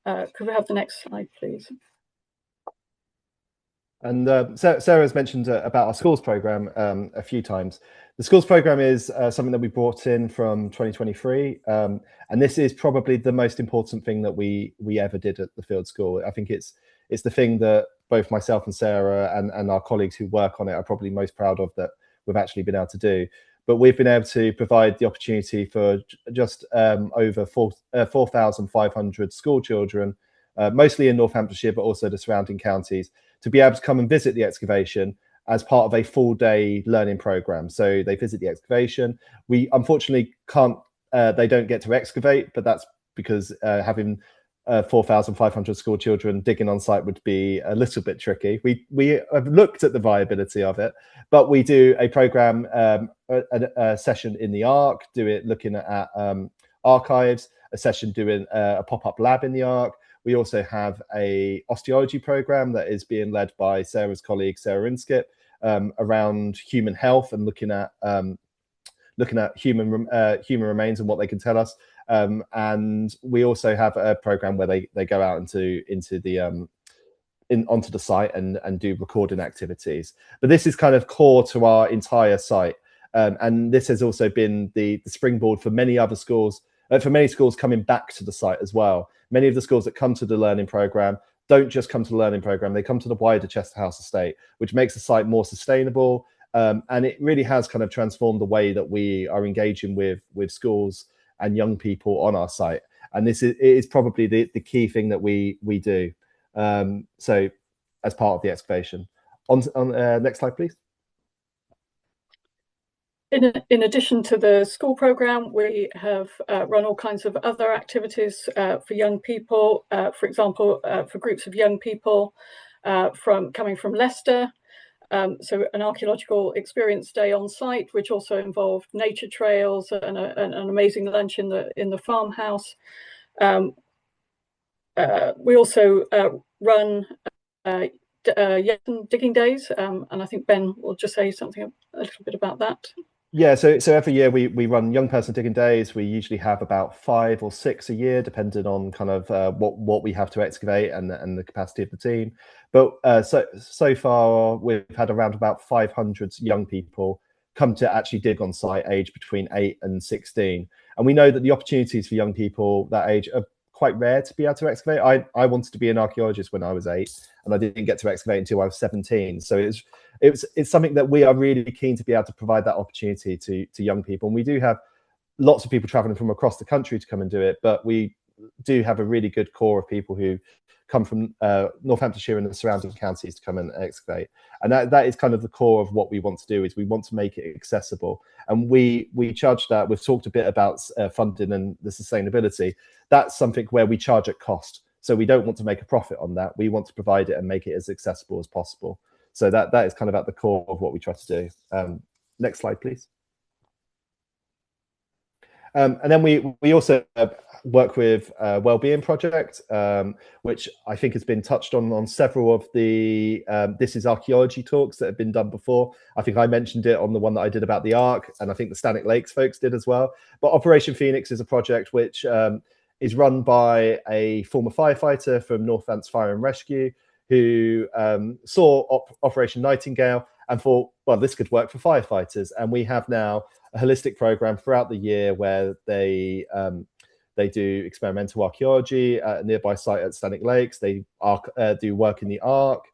Could we have the next slide, please? And Sarah's mentioned about our schools program a few times. The schools program is something that we brought in from 2023, and this is probably the most important thing that we ever did at the field school. I think it's the thing that both myself and Sarah and our colleagues who work on it are probably most proud of that we've actually been able to do. But we've been able to provide the opportunity for just over 4,500 school children, mostly in Northamptonshire, but also the surrounding counties, to be able to come and visit the excavation as part of a full-day learning program. So they visit the excavation. We unfortunately can't, they don't get to excavate, but that's because having 4,500 school children digging on site would be a little bit tricky. We have looked at the viability of it, but we do a program, a session in the Ark, looking at archives, a session doing a pop-up lab in the Ark. We also have a osteology program that is being led by Sarah's colleague, Sarah Inskip, around human health and looking at human remains and what they can tell us. And we also have a program where they go out onto the site and do recording activities. But this is kind of core to our entire site. And this has also been the springboard for many other schools, for many schools coming back to the site as well. Many of the schools that come to the learning program don't just come to the learning program, they come to the wider Chester House estate, which makes the site more sustainable. And it really has kind of transformed the way that we are engaging with schools and young people on our site. And this is probably the key thing that we do. So as part of the excavation. On next slide, please. In addition to the school program, we have run all kinds of other activities for young people. For example, for groups of young people coming from Leicester. So an archaeological experience day on site, which also involved nature trails and an amazing lunch in the farmhouse. We also run digging days, and I think Ben will just say something a little bit about that. Yeah, so every year we run young person digging days. We usually have about 5 or 6 a year, depending on kind of what we have to excavate and the capacity of the team. But so far we've had around about 500 young people come to actually dig on site, aged between 8 and 16. And we know that the opportunities for young people that age are quite rare to be able to excavate. I wanted to be an archaeologist when I was 8, and I didn't get to excavate until I was 17. So it's something that we are really keen to be able to provide that opportunity to young people. And we do have lots of people traveling from across the country to come and do it, but we do have a really good core of people who come from Northamptonshire and the surrounding counties to come and excavate. And that is kind of the core of what we want to do, is we want to make it accessible. And we charge that. We've talked a bit about funding and the sustainability. That's something where we charge at cost. So we don't want to make a profit on that. We want to provide it and make it as accessible as possible. So that is kind of at the core of what we try to do. Next slide, please. And then we also work with a wellbeing project, which I think has been touched on several of the This is Archaeology talks that have been done before. I think I mentioned it on the one that I did about the Ark, and I think the Stannick Lakes folks did as well. But Operation Phoenix is a project which is run by a former firefighter from Northants Fire and Rescue, who saw Operation Nightingale and thought, well, this could work for firefighters. And we have now a holistic program throughout the year where they do experimental archaeology at a nearby site at Stannick Lakes. They do work in the Ark.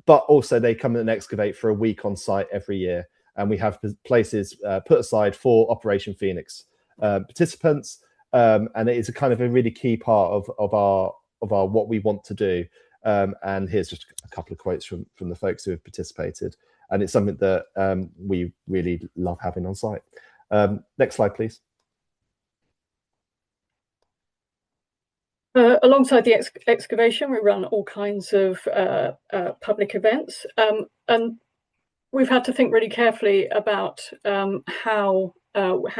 but also they come and excavate for a week on site every year. And we have places put aside for Operation Phoenix participants. And it is a kind of a really key part of our what we want to do. And here's just a couple of quotes from the folks who have participated. And it's something that we really love having on site. Next slide, please. Alongside the excavation, we run all kinds of public events, and we've had to think really carefully about how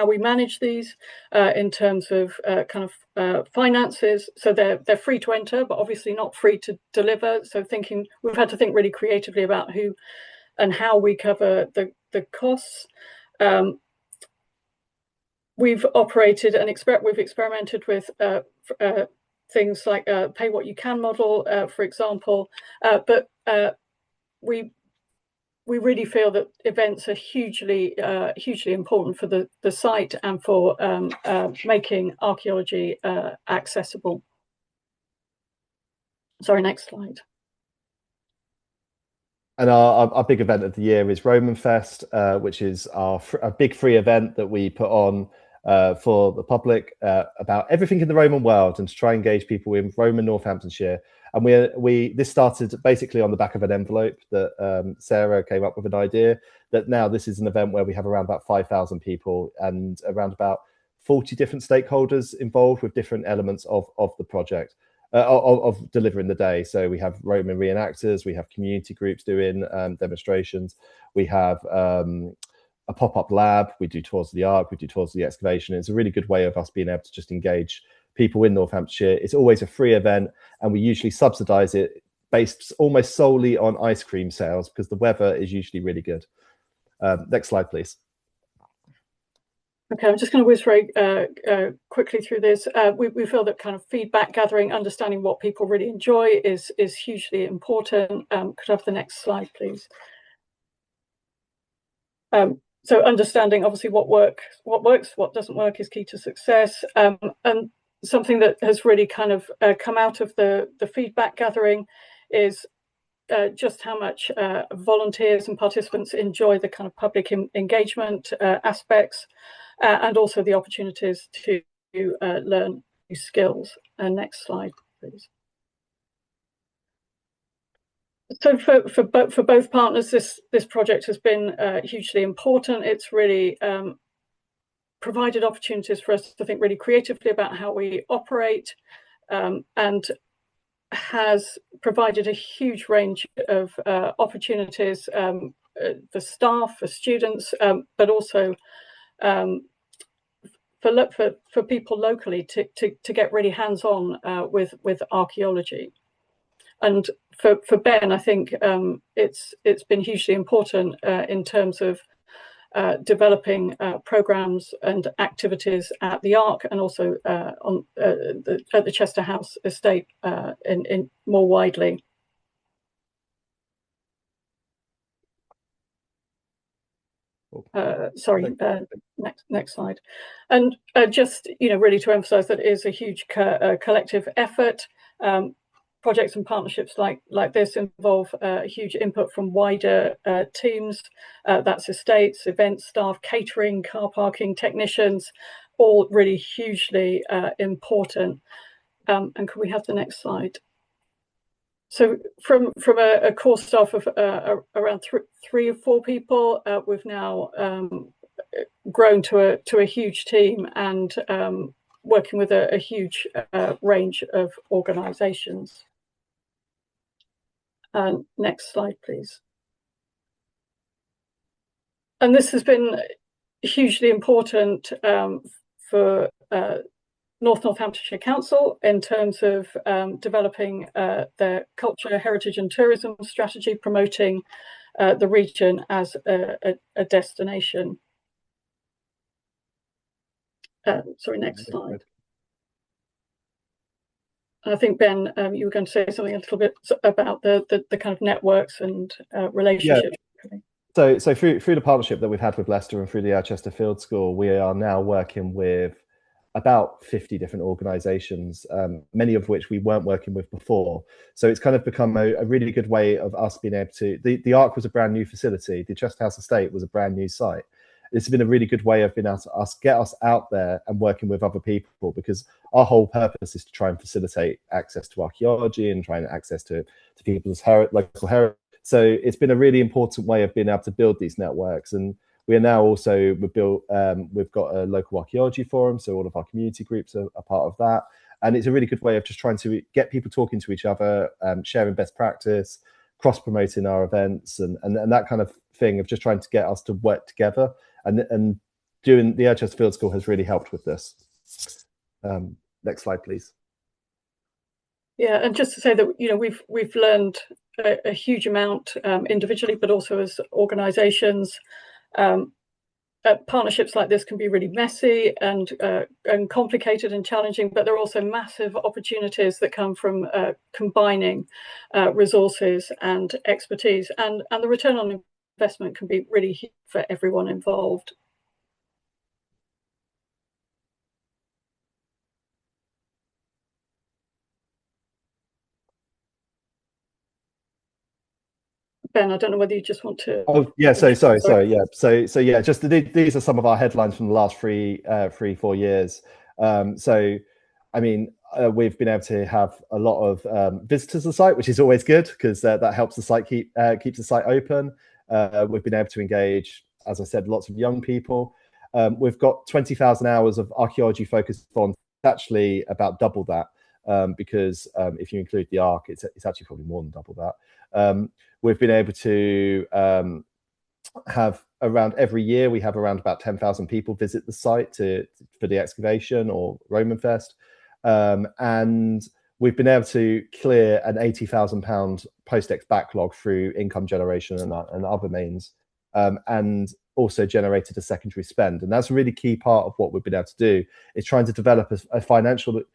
we manage these in terms of kind of finances. So they're free to enter, but obviously not free to deliver. So we've had to think really creatively about who and how we cover the costs. We've operated and we've experimented with things like pay what you can model, for example, but we really feel that events are hugely important for the site and for making archaeology accessible. Sorry, next slide. And our big event of the year is Roman Fest, which is a big free event that we put on for the public about everything in the Roman world, and to try and engage people in Roman Northamptonshire. And this started basically on the back of an envelope that Sarah came up with an idea that now this is an event where we have around about 5,000 people and around about 40 different stakeholders involved with different elements of the project, of delivering the day. So we have Roman reenactors, we have community groups doing demonstrations, we have a pop-up lab, we do tours of the Ark, we do tours of the excavation. It's a really good way of us being able to just engage people in Northamptonshire. It's always a free event, and we usually subsidise it based almost solely on ice cream sales because the weather is usually really good. Next slide, please. Okay, I'm just going to whiz very quickly through this. We feel that kind of feedback gathering, understanding what people really enjoy is hugely important. Could I have the next slide, please? So understanding obviously what works, what doesn't work is key to success. And something that has really kind of come out of the feedback gathering is just how much volunteers and participants enjoy the kind of public engagement aspects, and also the opportunities to learn new skills. Next slide, please. So for both partners, this project has been hugely important. It's really provided opportunities for us to think really creatively about how we operate, and has provided a huge range of opportunities for staff, for students, but also for people locally to get really hands-on with archaeology. And for Ben, I think it's been hugely important in terms of developing programs and activities at the Ark, and also at the Chester House estate in more widely. Sorry, next slide. And just really to emphasize that it is a huge collective effort. Projects and partnerships like this involve huge input from wider teams. That's estates, events staff, catering, car parking, technicians, all really hugely important. And can we have the next slide? So from a core staff of around 3 or 4 people, we've now grown to a huge team, and working with a huge range of organisations. Next slide, please. And this has been hugely important for North Northamptonshire Council in terms of developing their culture, heritage and tourism strategy, promoting the region as a destination. Sorry, next slide. I think, Ben, you were going to say something a little bit about the kind of networks and relationships. Yeah. So through the partnership that we've had with Leicester and through the Irchester Field School, we are now working with about 50 different organizations, many of which we weren't working with before. So it's kind of become a really good way of us being able to, the Ark was a brand new facility, the Chester House Estate was a brand new site. It's been a really good way of being able to get us out there and working with other people, because our whole purpose is to try and facilitate access to archaeology and trying access to people's local heritage. So it's been a really important way of being able to build these networks. And we are now also, we've got a local archaeology forum, so all of our community groups are part of that. And it's a really good way of just trying to get people talking to each other, sharing best practice, cross-promoting our events, and that kind of thing of just trying to get us to work together. And doing the Irchester Field School has really helped with this. Next slide, please. Yeah, and just to say that, you know, we've learned a huge amount individually, but also as organisations. Partnerships like this can be really messy and complicated and challenging, but there are also massive opportunities that come from combining resources and expertise, and the return on investment can be really huge for everyone involved. Ben, I don't know whether you just want to. Oh yeah, sorry. Yeah, so yeah, just these are some of our headlines from the last 4 years. So, I mean, we've been able to have a lot of visitors to the site, which is always good, because that helps the site keeps the site open. We've been able to engage, as I said, lots of young people. We've got 20,000 hours of archaeology focused on, actually about double that, because if you include the Ark, it's actually probably more than double that. We've been able to have around every year, we have around about 10,000 people visit the site for the excavation or Roman Fest. And we've been able to clear an £80,000 post-ex backlog through income generation and other means, and also generated a secondary spend. And that's a really key part of what we've been able to do, is trying to develop a financially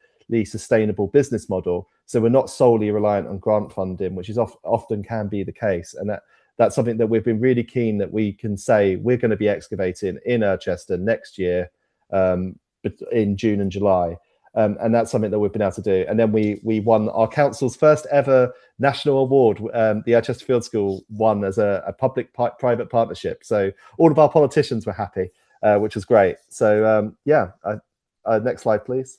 sustainable business model, so we're not solely reliant on grant funding, which is often can be the case. And that's something that we've been really keen that we can say we're going to be excavating in Irchester next year, in June and July, and that's something that we've been able to do. And then we won our council's first ever national award. The Irchester Field School won as a public-private partnership, so all of our politicians were happy, which was great. So yeah, next slide, please.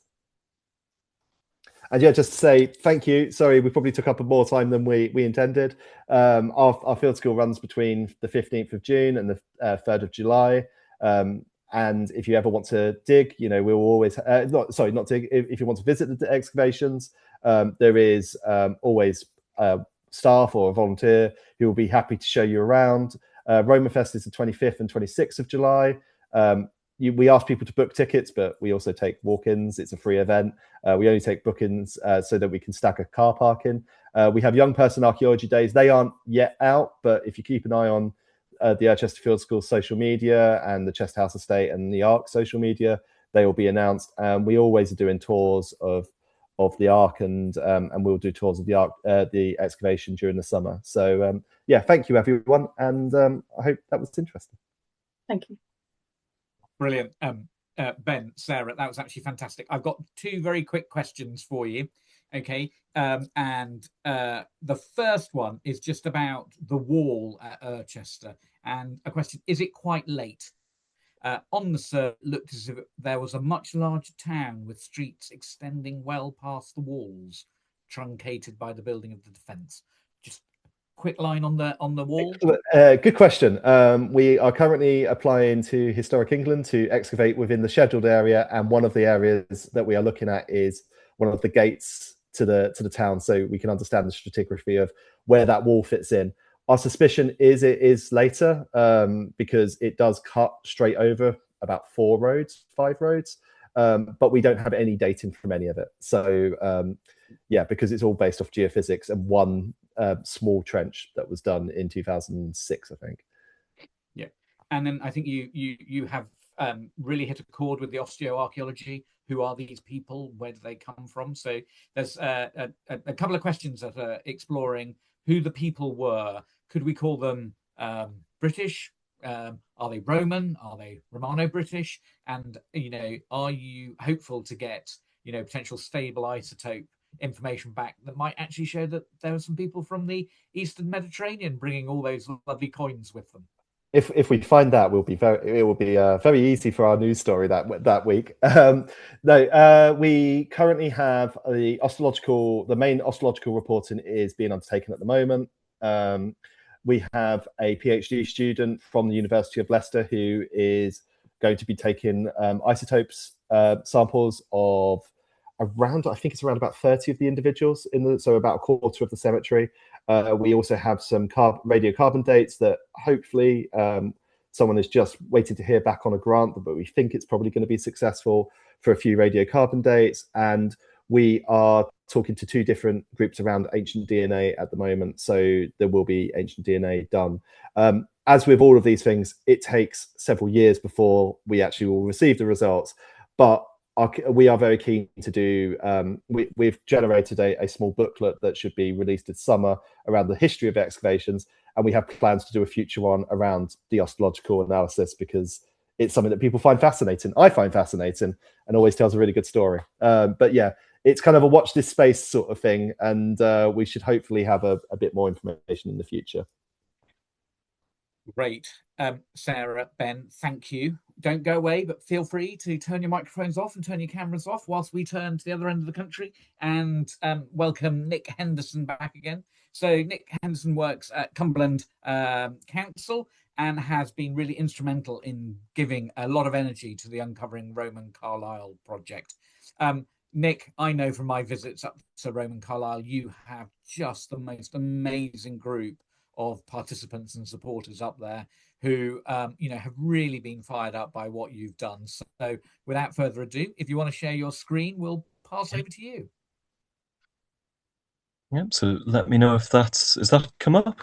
And yeah, just to say thank you. Sorry, we probably took up more time than we intended. Our field school runs between the 15th of June and the 3rd of July. And if you ever want to dig, you know, we'll always, not dig, if you want to visit the excavations, there is always staff or a volunteer who will be happy to show you around. Roman Fest is the 25th and 26th of July. We ask people to book tickets, but we also take walk-ins. It's a free event. We only take bookings so that we can stack a car parking. We have Young Person Archaeology Days. They aren't yet out, but if you keep an eye on the Irchester Field School social media and the Chester House Estate and the Ark social media, they will be announced. We always are doing tours of the Ark, and we'll do tours of the Ark, the excavation during the summer. So yeah, thank you everyone, and I hope that was interesting. Thank you. Brilliant. Ben, Sarah, that was actually fantastic. I've got two very quick questions for you. Okay. And the first one is just about the wall at Irchester. And a question, is it quite late? On the survey, it looked as if there was a much larger town with streets extending well past the walls, truncated by the building of the defence. Just quick line on the wall. Good question. We are currently applying to Historic England to excavate within the scheduled area, and one of the areas that we are looking at is one of the gates to the town, so we can understand the stratigraphy of where that wall fits in. Our suspicion is it is later, because it does cut straight over about 5 roads, but we don't have any dating from any of it. So yeah, because it's all based off geophysics and one small trench that was done in 2006, I think. Yeah, and then I think you have really hit a chord with the osteoarchaeology. Who are these people? Where do they come from? So there's a couple of questions that are exploring who the people were. Could we call them British, Are they Roman? Are they Romano-British? And, are you hopeful to get, potential stable isotope information back that might actually show that there were some people from the Eastern Mediterranean bringing all those lovely coins with them? If we find that, it will be very easy for our news story that week. No, we currently have the main osteological reporting is being undertaken at the moment. We have a PhD student from the University of Leicester who is going to be taking isotopes samples of I think it's around about 30 of the individuals so about a quarter of the cemetery. We also have some radiocarbon dates that hopefully someone is just waiting to hear back on a grant, but we think it's probably going to be successful for a few radiocarbon dates. And we are talking to 2 different groups around ancient DNA at the moment. So there will be ancient DNA done. As with all of these things, it takes several years before we actually will receive the results. But we are very keen to do, we've generated a small booklet that should be released this summer around the history of excavations. And we have plans to do a future one around the osteological analysis because it's something that people find fascinating. I find fascinating and always tells a really good story. But yeah, it's kind of a watch this space sort of thing. And we should hopefully have a bit more information in the future. Great. Sarah, Ben, thank you. Don't go away, but feel free to turn your microphones off and turn your cameras off whilst we turn to the other end of the country and welcome Nick Henderson back again. So Nick Henderson works at Cumberland Council and has been really instrumental in giving a lot of energy to the Uncovering Roman Carlisle project. Nick, I know from my visits up to Roman Carlisle, you have just the most amazing group of participants and supporters up there who, have really been fired up by what you've done. So without further ado, if you want to share your screen, we'll pass over to you. Yep, so let me know if has that come up?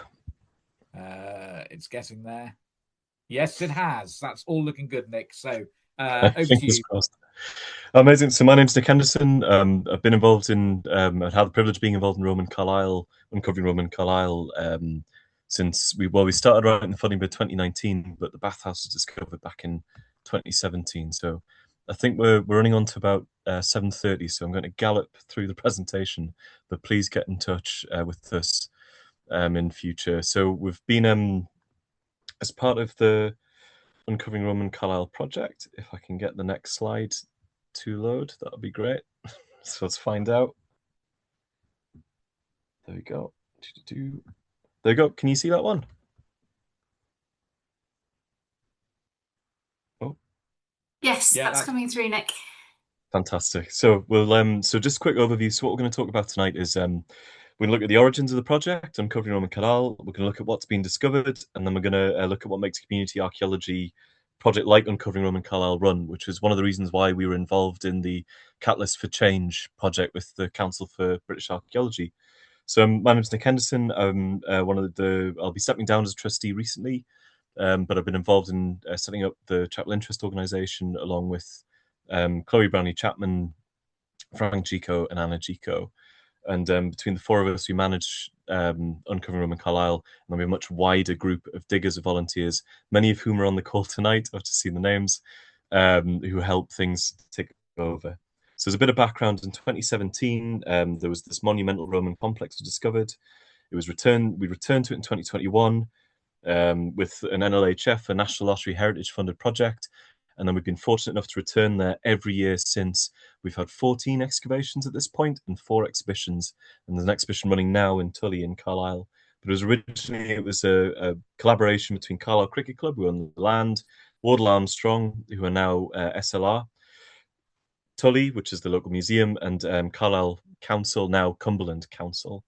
It's getting there. Yes, it has. That's all looking good, Nick. So over to you. Crossed. Amazing. So my name's Nick Henderson. I've been involved in, I've had the privilege of being involved in Uncovering Roman Carlisle, since we started writing the funding by 2019, but the bathhouse was discovered back in 2017. So I think we're running on to about 7:30. So I'm going to gallop through the presentation, but please get in touch with us in future. So we've been as part of the Uncovering Roman Carlisle project. If I can get the next slide to load, that would be great. So let's find out. There we go. There you go. Can you see that one? Oh, yes, that's coming through, Nick. Fantastic. So we'll so just a quick overview. So what we're going to talk about tonight is we're going to look at the origins of the project, Uncovering Roman Carlisle. We're going to look at what's been discovered, and then we're going to look at what makes a community archaeology project like Uncovering Roman Carlisle run, which was one of the reasons why we were involved in the Catalyst for Change project with the Council for British Archaeology. So my name's Nick Henderson. I'll be stepping down as a trustee recently, but I've been involved in setting up the Chapel Interest Organisation along with Chloe Brownlee-Chapman, Frank Gico, and Anna Gico. And between the 4 of us, we manage Uncovering Roman Carlisle, and then we have a much wider group of diggers and volunteers, many of whom are on the call tonight. I've just seen the names, who help things take over. So as a bit of background, in 2017, there was this monumental Roman complex was discovered. We returned to it in 2021 with an NLHF, a National Lottery Heritage Funded project. And then we've been fortunate enough to return there every year since. We've had 14 excavations at this point and 4 exhibitions. And there's an exhibition running now in Tully in Carlisle. But it was a collaboration between Carlisle Cricket Club, who own the land, Wardle Armstrong, who are now SLR, Tully, which is the local museum, and Carlisle Council, now Cumberland Council.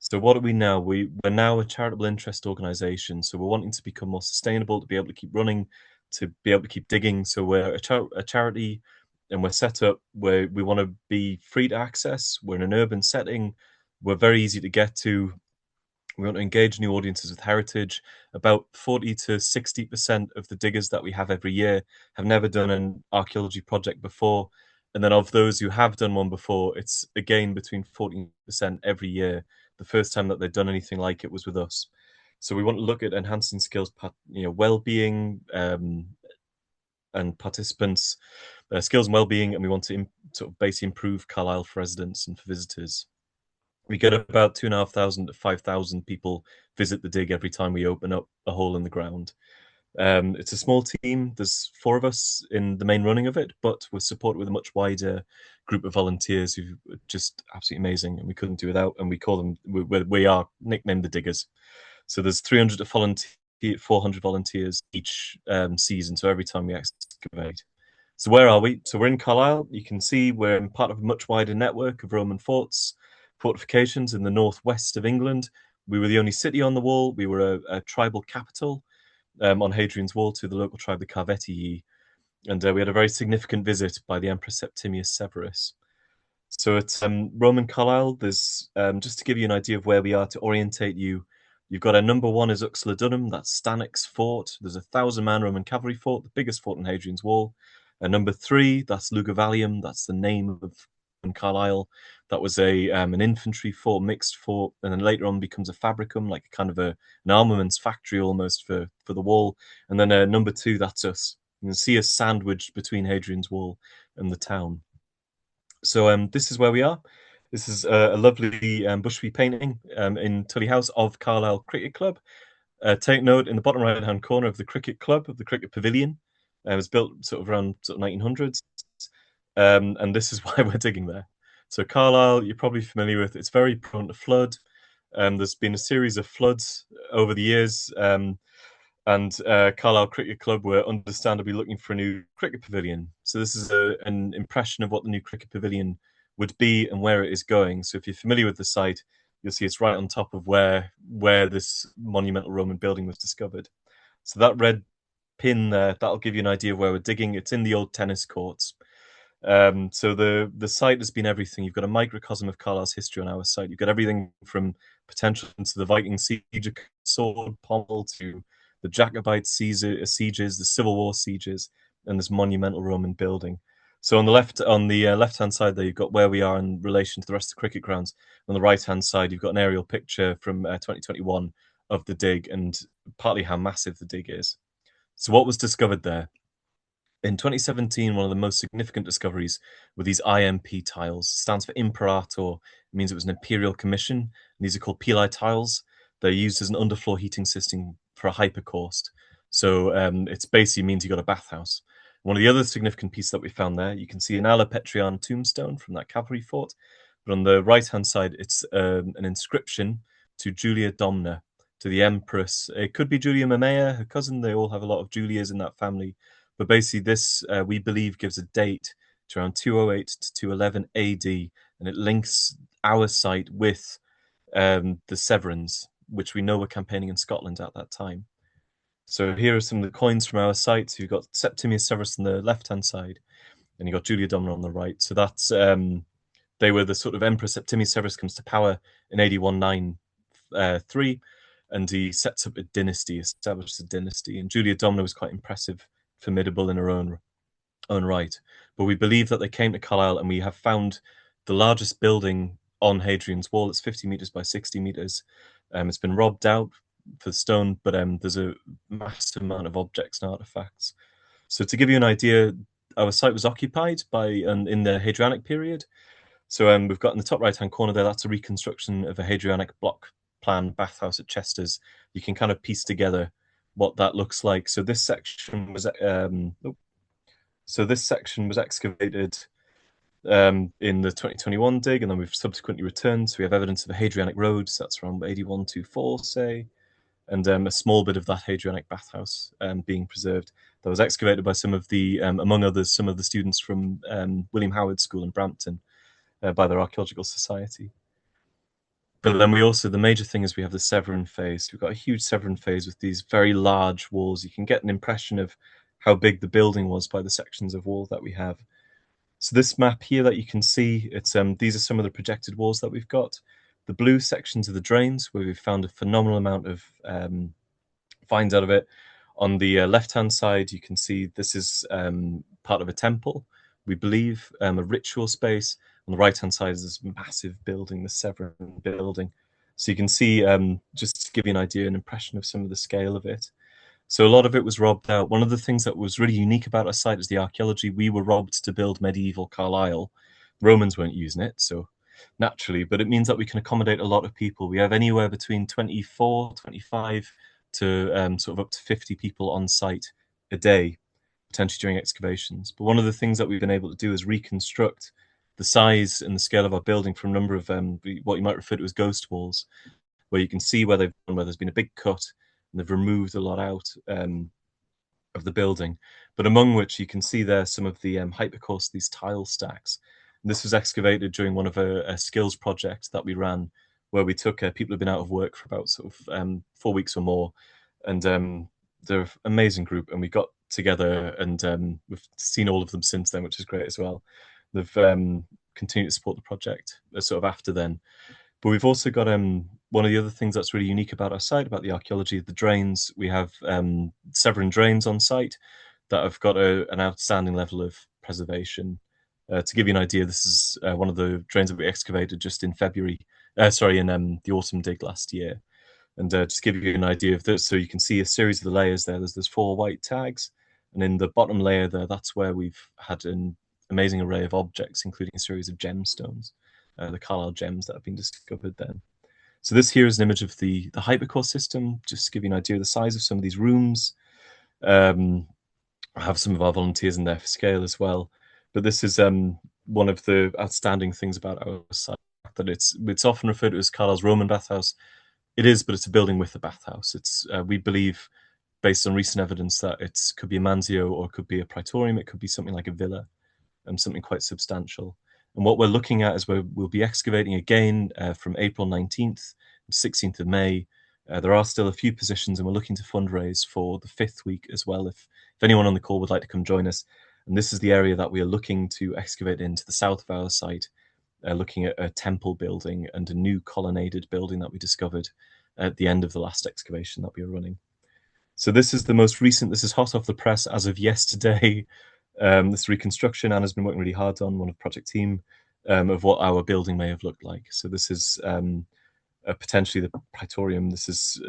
So what are we now? We're now a charitable interest organisation. So we're wanting to become more sustainable, to be able to keep running, to be able to keep digging. So we're a charity, and we're set up where we want to be free to access. We're in an urban setting. We're very easy to get to. We want to engage new audiences with heritage. About 40 to 60% of the diggers that we have every year have never done an archaeology project before. And then of those who have done one before, it's again between 40% every year. The first time that they've done anything like it was with us. So we want to look at enhancing skills, well-being and participants' skills and well-being, and we want to sort of basically improve Carlisle for residents and for visitors. We get about 2,500 to 5,000 people visit the dig every time we open up a hole in the ground. It's a small team. There's 4 of us in the main running of it, but we're supported with a much wider group of volunteers who are just absolutely amazing, and we couldn't do without. And we call them, we are nicknamed the Diggers. So there's 300 to 400 volunteers each season. So every time we excavate. So where are we? So we're in Carlisle. You can see we're part of a much wider network of Roman fortifications in the northwest of England. We were the only city on the wall. We were a tribal capital on Hadrian's Wall to the local tribe, the Carvetii, and we had a very significant visit by the Emperor Septimius Severus. So it's Roman Carlisle. There's just to give you an idea of where we are to orientate you. You've got number 1 is Uxlodunum, that's Stannic's fort. There's a 1,000-man Roman cavalry fort, the biggest fort on Hadrian's Wall. Number 3, that's Lugavallium, that's the name of Carlisle. That was an infantry fort, mixed fort, and then later on becomes a fabricum, like kind of an armaments factory almost for the wall. And then number 2, that's us. You can see us sandwiched between Hadrian's Wall and the town. So this is where we are. This is a lovely Bushby painting in Tully House of Carlisle Cricket Club. Take note, in the bottom right-hand corner of the cricket club, of the cricket pavilion. It was built sort of around 1900s. And this is why we're digging there. So Carlisle, you're probably familiar with. It's very prone to flood. There's been a series of floods over the years. And Carlisle Cricket Club were understandably looking for a new cricket pavilion. So this is an impression of what the new cricket pavilion would be and where it is going. So if you're familiar with the site, you'll see it's right on top of where this monumental Roman building was discovered. So that red pin there, that'll give you an idea of where we're digging. It's in the old tennis courts. So the site has been everything. You've got a microcosm of Carlisle's history on our site. You've got everything from potential to the Viking siege sword pommel to the Jacobite sieges, the Civil War sieges, and this monumental Roman building. So on the left-hand side there, you've got where we are in relation to the rest of the cricket grounds. On the right-hand side, you've got an aerial picture from 2021 of the dig and partly how massive the dig is. So what was discovered there? In 2017, one of the most significant discoveries were these IMP tiles. It stands for Imperator. It means it was an Imperial commission. And these are called pili tiles. They're used as an underfloor heating system for a hypercaust. So it basically means you got a bathhouse. One of the other significant pieces that we found there, you can see an Ala Petrian tombstone from that cavalry fort. But on the right-hand side, it's an inscription to Julia Domna, to the Empress. It could be Julia Mamaea, her cousin. They all have a lot of Julias in that family. But basically this, we believe, gives a date to around 208 to 211 AD, and it links our site with the Severans, which we know were campaigning in Scotland at that time. So here are some of the coins from our site. So you've got Septimius Severus on the left-hand side, and you've got Julia Domna on the right. So that's they were the sort of Emperor Septimius Severus comes to power in AD 193, and he sets up a dynasty, establishes a dynasty. And Julia Domna was quite impressive, formidable in her own right. But we believe that they came to Carlisle, and we have found the largest building on Hadrian's Wall. It's 50 meters by 60 meters. It's been robbed out for stone, but there's a massive amount of objects and artifacts. So to give you an idea, our site was occupied by in the Hadrianic period. So we've got in the top right-hand corner there, that's a reconstruction of a Hadrianic block plan bathhouse at Chester's. You can kind of piece together what that looks like. So this section was excavated in the 2021 dig, and then we've subsequently returned. So we have evidence of a Hadrianic road. So that's around 8124, say, and a small bit of that Hadrianic bathhouse being preserved. That was excavated by some of the, among others, some of the students from William Howard School in Brampton by their Archaeological Society. But then we also, the major thing is we have the Severan phase. We've got a huge Severan phase with these very large walls. You can get an impression of how big the building was by the sections of wall that we have. So this map here that you can see, it's these are some of the projected walls that we've got. The blue sections are the drains, where we've found a phenomenal amount of finds out of it. On the left-hand side, you can see this is part of a temple, we believe, a ritual space. On the right-hand side is this massive building, the Severan building. So you can see, just to give you an idea, an impression of some of the scale of it. So a lot of it was robbed out. One of the things that was really unique about our site is the archaeology. We were robbed to build medieval Carlisle. Romans weren't using it, so naturally, but it means that we can accommodate a lot of people. We have anywhere between 24, 25 to sort of up to 50 people on site a day, potentially during excavations. But one of the things that we've been able to do is reconstruct the size and the scale of our building from a number of what you might refer to as ghost walls, where you can see where there's been a big cut and they've removed a lot out of the building, but among which you can see there some of the hypocaust, these tile stacks. And this was excavated during one of a skills projects that we ran, where we took people who've been out of work for about sort of 4 weeks or more, and they're an amazing group, and we got together and we've seen all of them since then, which is great as well. They've continued to support the project sort of after then. But we've also got one of the other things that's really unique about our site, about the archaeology, the drains. We have Severn drains on site that have got an outstanding level of preservation. To give you an idea, this is one of the drains that we excavated just in February, in the autumn dig last year. And just give you an idea of this, so you can see a series of the layers there. There's 4 white tags, and in the bottom layer there, that's where we've had an amazing array of objects, including a series of gemstones, the Carlisle gems that have been discovered then. So this here is an image of the hypocaust system, just to give you an idea of the size of some of these rooms. I have some of our volunteers in there for scale as well. But this is one of the outstanding things about our site, that it's often referred to as Carlisle's Roman bathhouse. It is, but it's a building with a bathhouse. It's we believe, based on recent evidence, that it could be a mansio or it could be a praetorium. It could be something like a villa, something quite substantial. And what we're looking at is we'll be excavating again from April 19th to 16th of May. There are still a few positions, and we're looking to fundraise for the 5th week as well, if anyone on the call would like to come join us. And this is the area that we are looking to excavate into the south of our site, looking at a temple building and a new colonnaded building that we discovered at the end of the last excavation that we were running. So this is the most recent, this is hot off the press as of yesterday. This reconstruction, Anna's been working really hard on, one of the project team, of what our building may have looked like. So this is potentially the praetorium. This is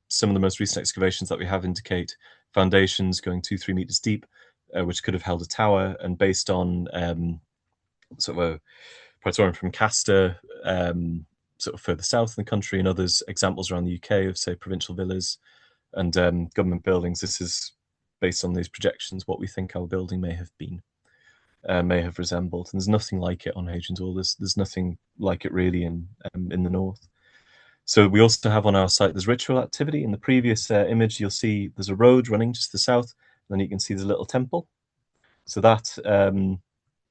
some of the most recent excavations that we have indicate foundations going 2-3 meters deep, which could have held a tower, and based on sort of a praetorium from Castor, sort of further south in the country, and others, examples around the UK of, say, provincial villas and government buildings. This is based on these projections, what we think our building may have been, may have resembled. And there's nothing like it on Hadrian's Wall. There's nothing like it really in the north. So we also have on our site, there's ritual activity. In the previous image, you'll see there's a road running just to the south, and then you can see there's a little temple. So that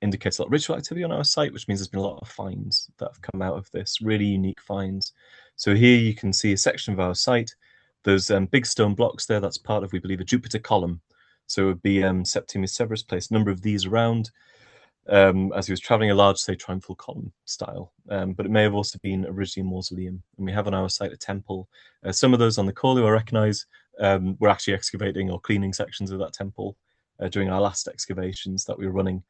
indicates a lot of ritual activity on our site, which means there's been a lot of finds that have come out of this, really unique finds. So here you can see a section of our site. There's big stone blocks there. That's part of, we believe, a Jupiter column. So it would be Septimius Severus placed a number of these around as he was traveling, a large, say, triumphal column style. But it may have also been originally a mausoleum. And we have on our site a temple. Some of those on the call who I recognize, we're actually excavating or cleaning sections of that temple during our last excavations that we were running.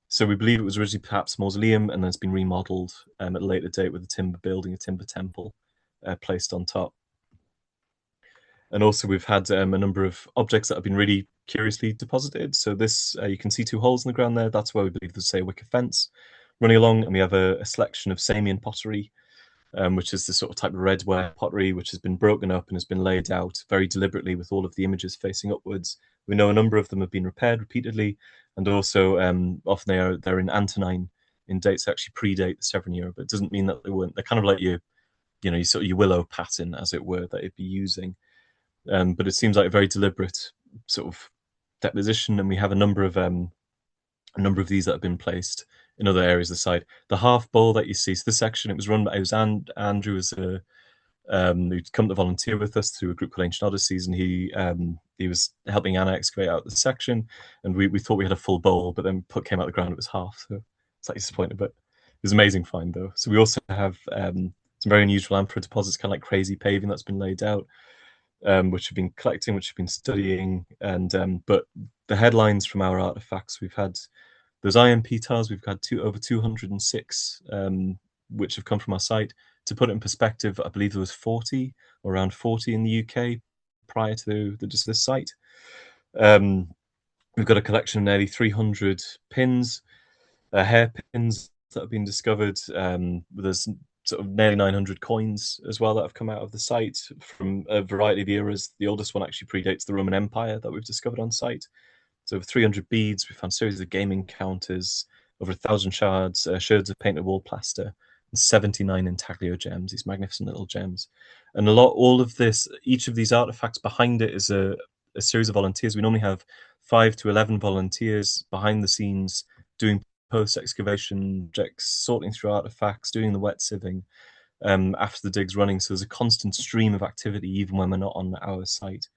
So we believe it was originally perhaps a mausoleum, and then it's been remodeled at a later date with a timber building, a timber temple placed on top. And also we've had a number of objects that have been really curiously deposited. So this, you can see 2 holes in the ground there. That's where we believe there's, say, a wicker fence running along. And we have a selection of Samian pottery, which is the sort of type of redware pottery, which has been broken up and has been laid out very deliberately with all of the images facing upwards. We know a number of them have been repaired repeatedly, and also often they're in Antonine, in dates that actually predate the Severn era, but it doesn't mean that they weren't. They're kind of like your willow pattern, as it were, that it'd be using. But it seems like a very deliberate sort of deposition, and we have a number of these that have been placed in other areas of the site. The half bowl that you see, so this section, it was run by Andrew, who'd come to volunteer with us through a group called Ancient Odysseys, and he was helping Anna excavate out the section, and we thought we had a full bowl, but then came out the ground, it was half, so slightly disappointed, but it was an amazing find though. So we also have some very unusual amphora deposits, kind of like crazy paving that's been laid out, which we've been collecting, which we've been studying, and but the headlines from our artifacts, we've had those IMP tiles, we've had over 206, which have come from our site. To put it in perspective, I believe there was 40 or around 40 in the UK prior to just this site. We've got a collection of nearly 300 pins, hairpins that have been discovered. There's sort of nearly 900 coins as well that have come out of the site from a variety of eras. The oldest one actually predates the Roman Empire that we've discovered on site. So over 300 beads, we found a series of gaming counters, over 1,000 shards of painted wall plaster, and 79 intaglio gems, these magnificent little gems. And all of this, each of these artifacts behind it is a series of volunteers. We normally have 5 to 11 volunteers behind the scenes doing post-excavation projects, sorting through artifacts, doing the wet sieving after the dig's running. So there's a constant stream of activity even when we're not on our site.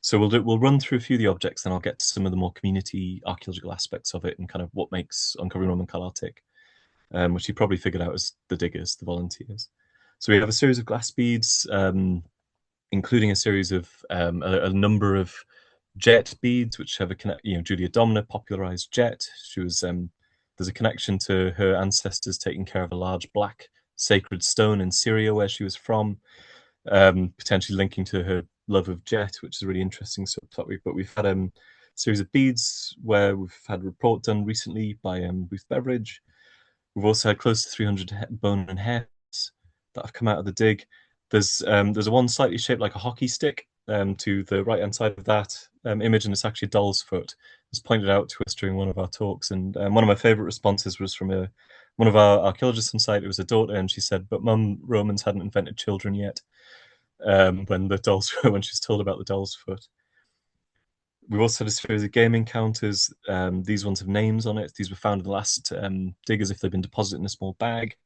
So we'll run through a few of the objects, then I'll get to some of the more community archaeological aspects of it and kind of what makes Uncovering Roman Carlisle tick, which you probably figured out as the diggers, the volunteers. So we have a series of glass beads, including a series of a number of jet beads, which have Julia Domina popularized jet. She was there's a connection to her ancestors taking care of a large black sacred stone in Syria where she was from, potentially linking to her love of jet, which is a really interesting subtopic. But we've had a series of beads where we've had a report done recently by Ruth Beveridge. We've also had close to 300 bone and hairs that have come out of the dig. There's a one slightly shaped like a hockey stick to the right hand side of that image, and it's actually a doll's foot. It was pointed out to us during one of our talks, and one of my favorite responses was from one of our archaeologists on site. It was a daughter, and she said, "But Mum, Romans hadn't invented children yet." When she was told about the doll's foot. We've also had a series of game encounters. These ones have names on it. These were found in the last dig as if they've been deposited in a small bag.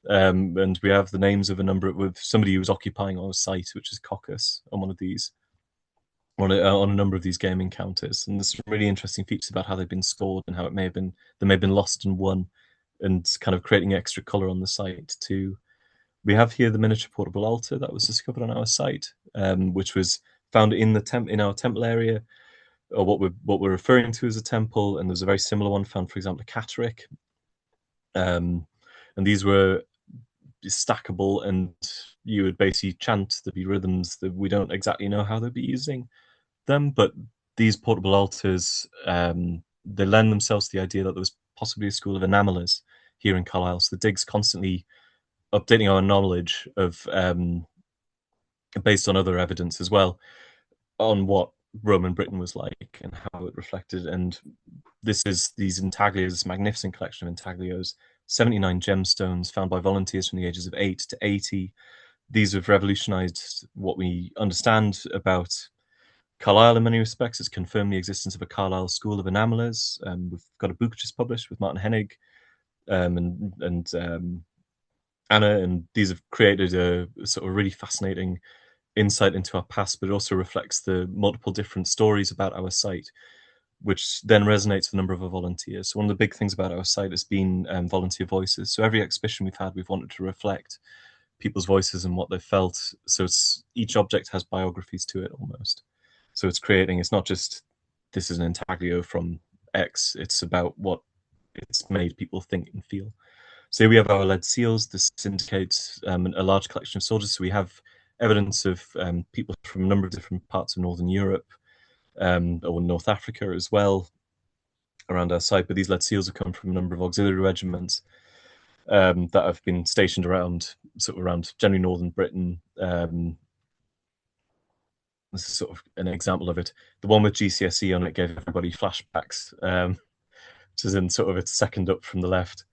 And we have the names of with somebody who was occupying our site, which is Coccus, on one of these, on a number of these game encounters. And there's some really interesting features about how they've been scored and how they may have been lost and won, and kind of creating extra color on the site too. We have here the miniature portable altar that was discovered on our site, which was found in our temple area, or what we're referring to as a temple. And there's a very similar one found, for example, at Catterick. And these were stackable, and you would basically chant. There'd be rhythms that we don't exactly know how they'd be using them, but these portable altars, they lend themselves to the idea that there was possibly a school of enamelers here in Carlisle. So the dig's constantly updating our knowledge of, based on other evidence as well, on what Roman Britain was like and how it reflected. And this is these intaglios, this magnificent collection of intaglios, 79 gemstones found by volunteers from the ages of 8 to 80. These have revolutionized what we understand about Carlisle in many respects. It's confirmed the existence of a Carlisle school of enamelers. We've got a book just published with Martin Hennig and Anna, and these have created a sort of really fascinating insight into our past, but it also reflects the multiple different stories about our site, which then resonates with a number of our volunteers. So one of the big things about our site has been volunteer voices. So every exhibition we've had, we've wanted to reflect people's voices and what they felt. So each object has biographies to it almost. So it's not just, this is an intaglio from X, it's about what it's made people think and feel. So here we have our lead seals. This indicates a large collection of soldiers. So we have evidence of people from a number of different parts of Northern Europe, or North Africa as well, around our site. But these lead seals have come from a number of auxiliary regiments that have been stationed around generally northern Britain. This is sort of an example of it. The one with GCSE on it gave everybody flashbacks, which is in sort of its second up from the left.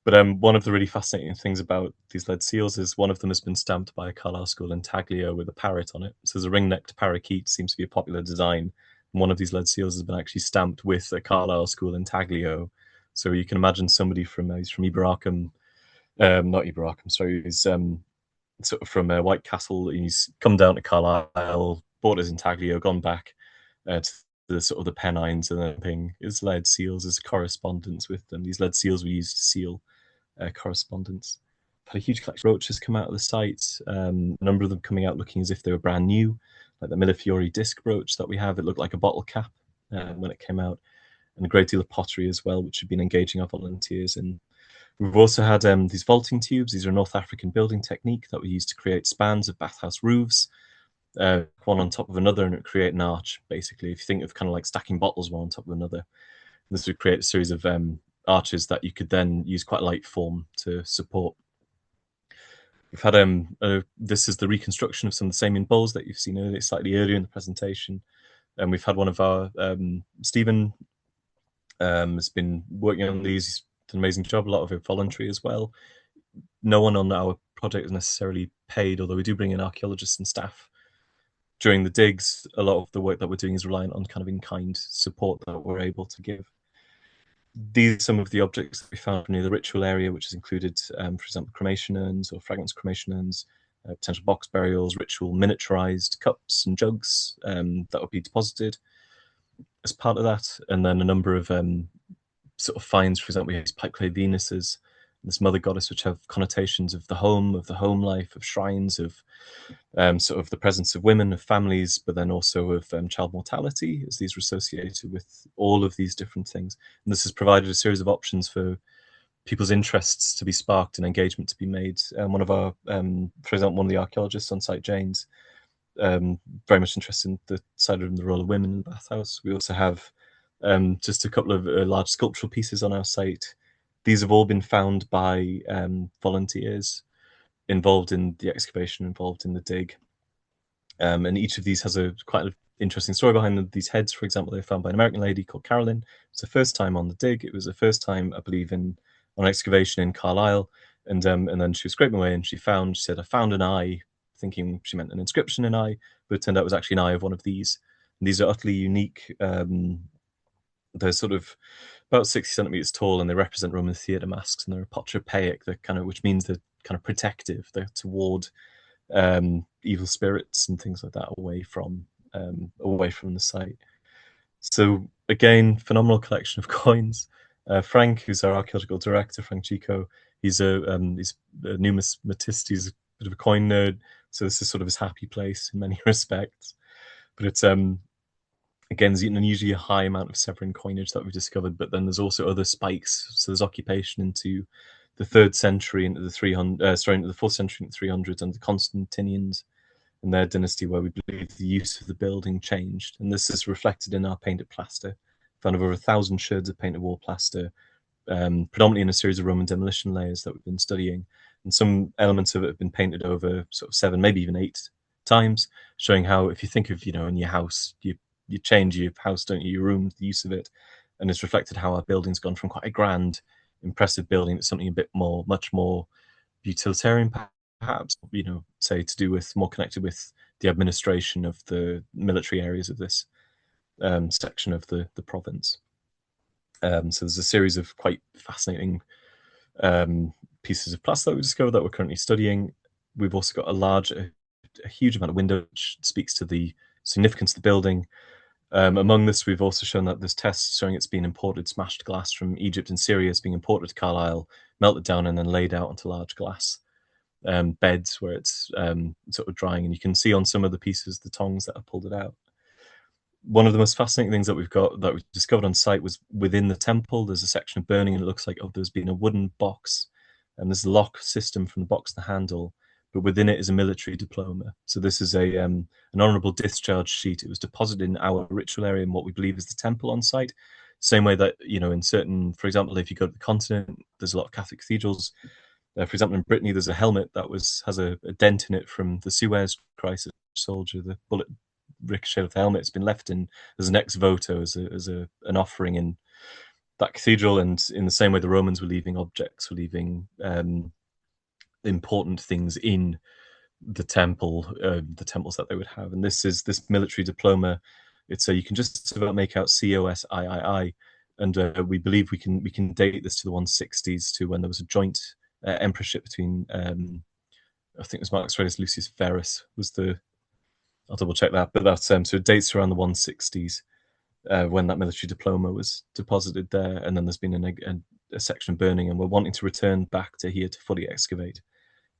But one of the really fascinating things about these lead seals is one of them has been stamped by a Carlisle school intaglio with a parrot on it. So there's a ring-necked parakeet, seems to be a popular design. And one of these lead seals has been actually stamped with a Carlisle school intaglio. So you can imagine somebody he's from Iberacum, not Iberacum, sorry, he's sort of from White Castle. He's come down to Carlisle, bought his intaglio, gone back to the sort of the Pennines, and then his lead seals as correspondence with them. These lead seals were used to seal correspondence. I've had a huge collection of brooches come out of the site, a number of them coming out looking as if they were brand new, like the Millefiori disc brooch that we have. It looked like a bottle cap when it came out, and a great deal of pottery as well, which had been engaging our volunteers in We've also had these vaulting tubes. These are a North African building technique that we use to create spans of bathhouse roofs, one on top of another, and it would create an arch, basically. If you think of kind of like stacking bottles one on top of another, this would create a series of arches that you could then use quite light form to support. We've had this is the reconstruction of some of the Samian bowls that you've seen earlier, slightly earlier in the presentation. And we've had one of our, Stephen has been working on these. He's done an amazing job, a lot of it voluntary as well. No one on our project is necessarily paid, although we do bring in archaeologists and staff during the digs. A lot of the work that we're doing is reliant on kind of in-kind support that we're able to give. These are some of the objects that we found near the ritual area, which has included, for example, cremation urns or fragments of cremation urns, potential box burials, ritual miniaturized cups and jugs that would be deposited as part of that. And then a number of sort of finds, for example, we have these pipe clay Venuses, this mother goddess, which have connotations of the home life, of shrines, of sort of the presence of women, of families, but then also of child mortality, as these are associated with all of these different things. And this has provided a series of options for people's interests to be sparked and engagement to be made. One of our, for example, one of the archaeologists on site, Jane's, very much interested in the side of the role of women in the bathhouse. We also have just a couple of large sculptural pieces on our site. These have all been found by volunteers involved in the excavation, involved in the dig. And each of these has a quite an interesting story behind them. These heads, for example, they were found by an American lady called Carolyn. It was the first time on the dig. It was the first time, I believe, on excavation in Carlisle. And then she was scraping away and she said, I found an eye, thinking she meant an inscription, an eye, but it turned out it was actually an eye of one of these. And these are utterly unique. They're sort of about 60 centimeters tall, and they represent Roman theatre masks, and they're apotropaic, which means they're kind of protective. They're toward evil spirits and things like that away from the site. So again, phenomenal collection of coins. Frank, who's our archaeological director, Frank Chico, he's a numismatist. He's a bit of a coin nerd, so this is sort of his happy place in many respects. But it's again, there's usually a high amount of Severan coinage that we've discovered, but then there's also other spikes. So there's occupation into the 3rd century, into the 4th century, into the 300s, and the Constantinians and their dynasty, where we believe the use of the building changed. And this is reflected in our painted plaster. Found over 1,000 sherds of painted wall plaster, predominantly in a series of Roman demolition layers that we've been studying. And some elements of it have been painted over sort of 7, maybe even 8 times, showing how, if you think of, in your house, you change your house, don't you, your room, the use of it. And it's reflected how our building's gone from quite a grand, impressive building to something much more utilitarian, perhaps, say to do with, more connected with the administration of the military areas of this section of the province. So there's a series of quite fascinating pieces of plaster that we discovered that we're currently studying. We've also got a huge amount of window, which speaks to the significance of the building. Among this, we've also shown that there's tests showing it's been imported, smashed glass from Egypt and Syria is being imported to Carlisle, melted down, and then laid out onto large glass beds where it's sort of drying. And you can see on some of the pieces the tongs that have pulled it out. One of the most fascinating things that we've discovered on site was within the temple. There's a section of burning, and it looks like there's been a wooden box, and there's a lock system from the box to the handle. But within it is a military diploma. So this is an honourable discharge sheet. It was deposited in our ritual area in what we believe is the temple on site. Same way that, in certain, for example, if you go to the continent, there's a lot of Catholic cathedrals. For example, in Brittany, there's a helmet that has a dent in it from the Suez crisis soldier. The bullet ricocheted off the helmet. It's been left in as an ex voto, as an offering in that cathedral. And in the same way the Romans were leaving objects, were leaving important things in the temple, the temples that they would have. And this military diploma. It's you can just about make out COSIII, and we believe we can date this to the 160s, to when there was a joint emperorship between I think it was Marcus Aurelius, Lucius Verus was I'll double check that, but that's so it dates around the 160s when that military diploma was deposited there. And then there's been a section of burning, and we're wanting to return back to here to fully excavate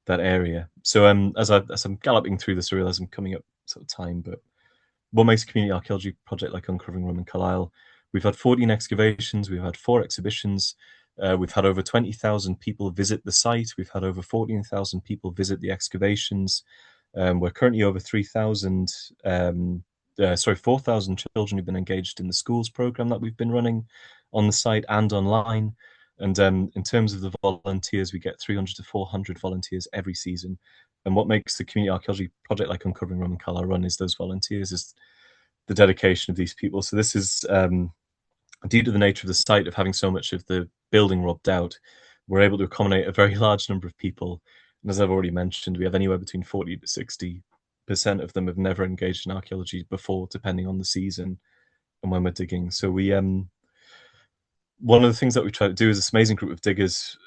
that area. So as I'm galloping through this, I realize I'm coming up sort of time, but what makes a community archaeology project like Uncovering Roman Carlisle? We've had 14 excavations, we've had 4 exhibitions. We've had over 20,000 people visit the site. We've had over 14,000 people visit the excavations. We're currently over 4,000 children who've been engaged in the schools program that we've been running on the site and online. And in terms of the volunteers, we get 300 to 400 volunteers every season. And what makes the community archaeology project like Uncovering Roman Carlisle run is those volunteers, is the dedication of these people. So this is due to the nature of the site of having so much of the building robbed out, we're able to accommodate a very large number of people. And as I've already mentioned, we have anywhere between 40 to 60% of them have never engaged in archaeology before, depending on the season and when we're digging. So we one of the things that we try to do is this amazing group of diggers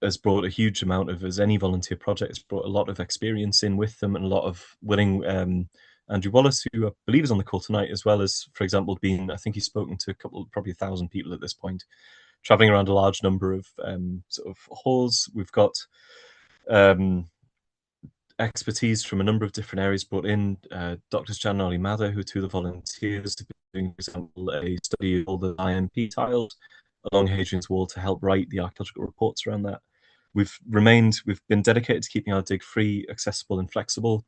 has brought a huge amount of, as any volunteer project, has brought a lot of experience in with them and a lot of winning. Andrew Wallace, who I believe is on the call tonight, as well as, for example, I think he's spoken to probably 1,000 people at this point, traveling around a large number of sort of halls. We've got expertise from a number of different areas brought in. Doctors Jan and Ollie Mather, who are two of the volunteers, doing, for example, a study of all the IMP tiles along Hadrian's Wall to help write the archaeological reports around that. We've been dedicated to keeping our dig free, accessible and flexible.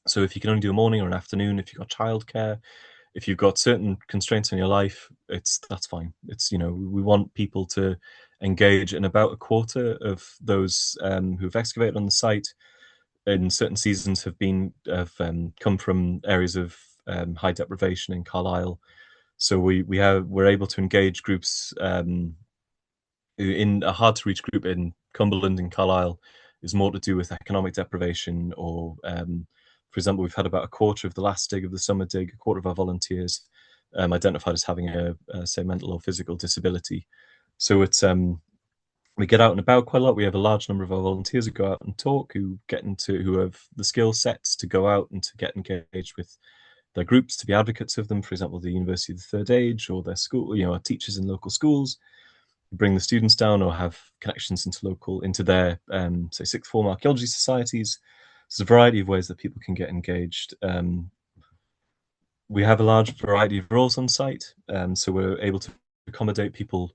So if you can only do a morning or an afternoon, if you've got childcare, if you've got certain constraints in your life, that's fine. It's, we want people to engage, and about a quarter of those who've excavated on the site in certain seasons have come from areas of high deprivation in Carlisle. So we're able to engage groups in a hard to reach group in Cumberland and Carlisle is more to do with economic deprivation, or for example, we've had about a quarter of the last dig of the summer dig, a quarter of our volunteers identified as having a say mental or physical disability. So it's we get out and about quite a lot. We have a large number of our volunteers who go out and talk, who have the skill sets to go out and to get engaged with their groups, to be advocates of them. For example, the University of the Third Age or their school, our teachers in local schools, bring the students down or have connections into their say sixth form archaeology societies. There's a variety of ways that people can get engaged. We have a large variety of roles on site, so we're able to accommodate people.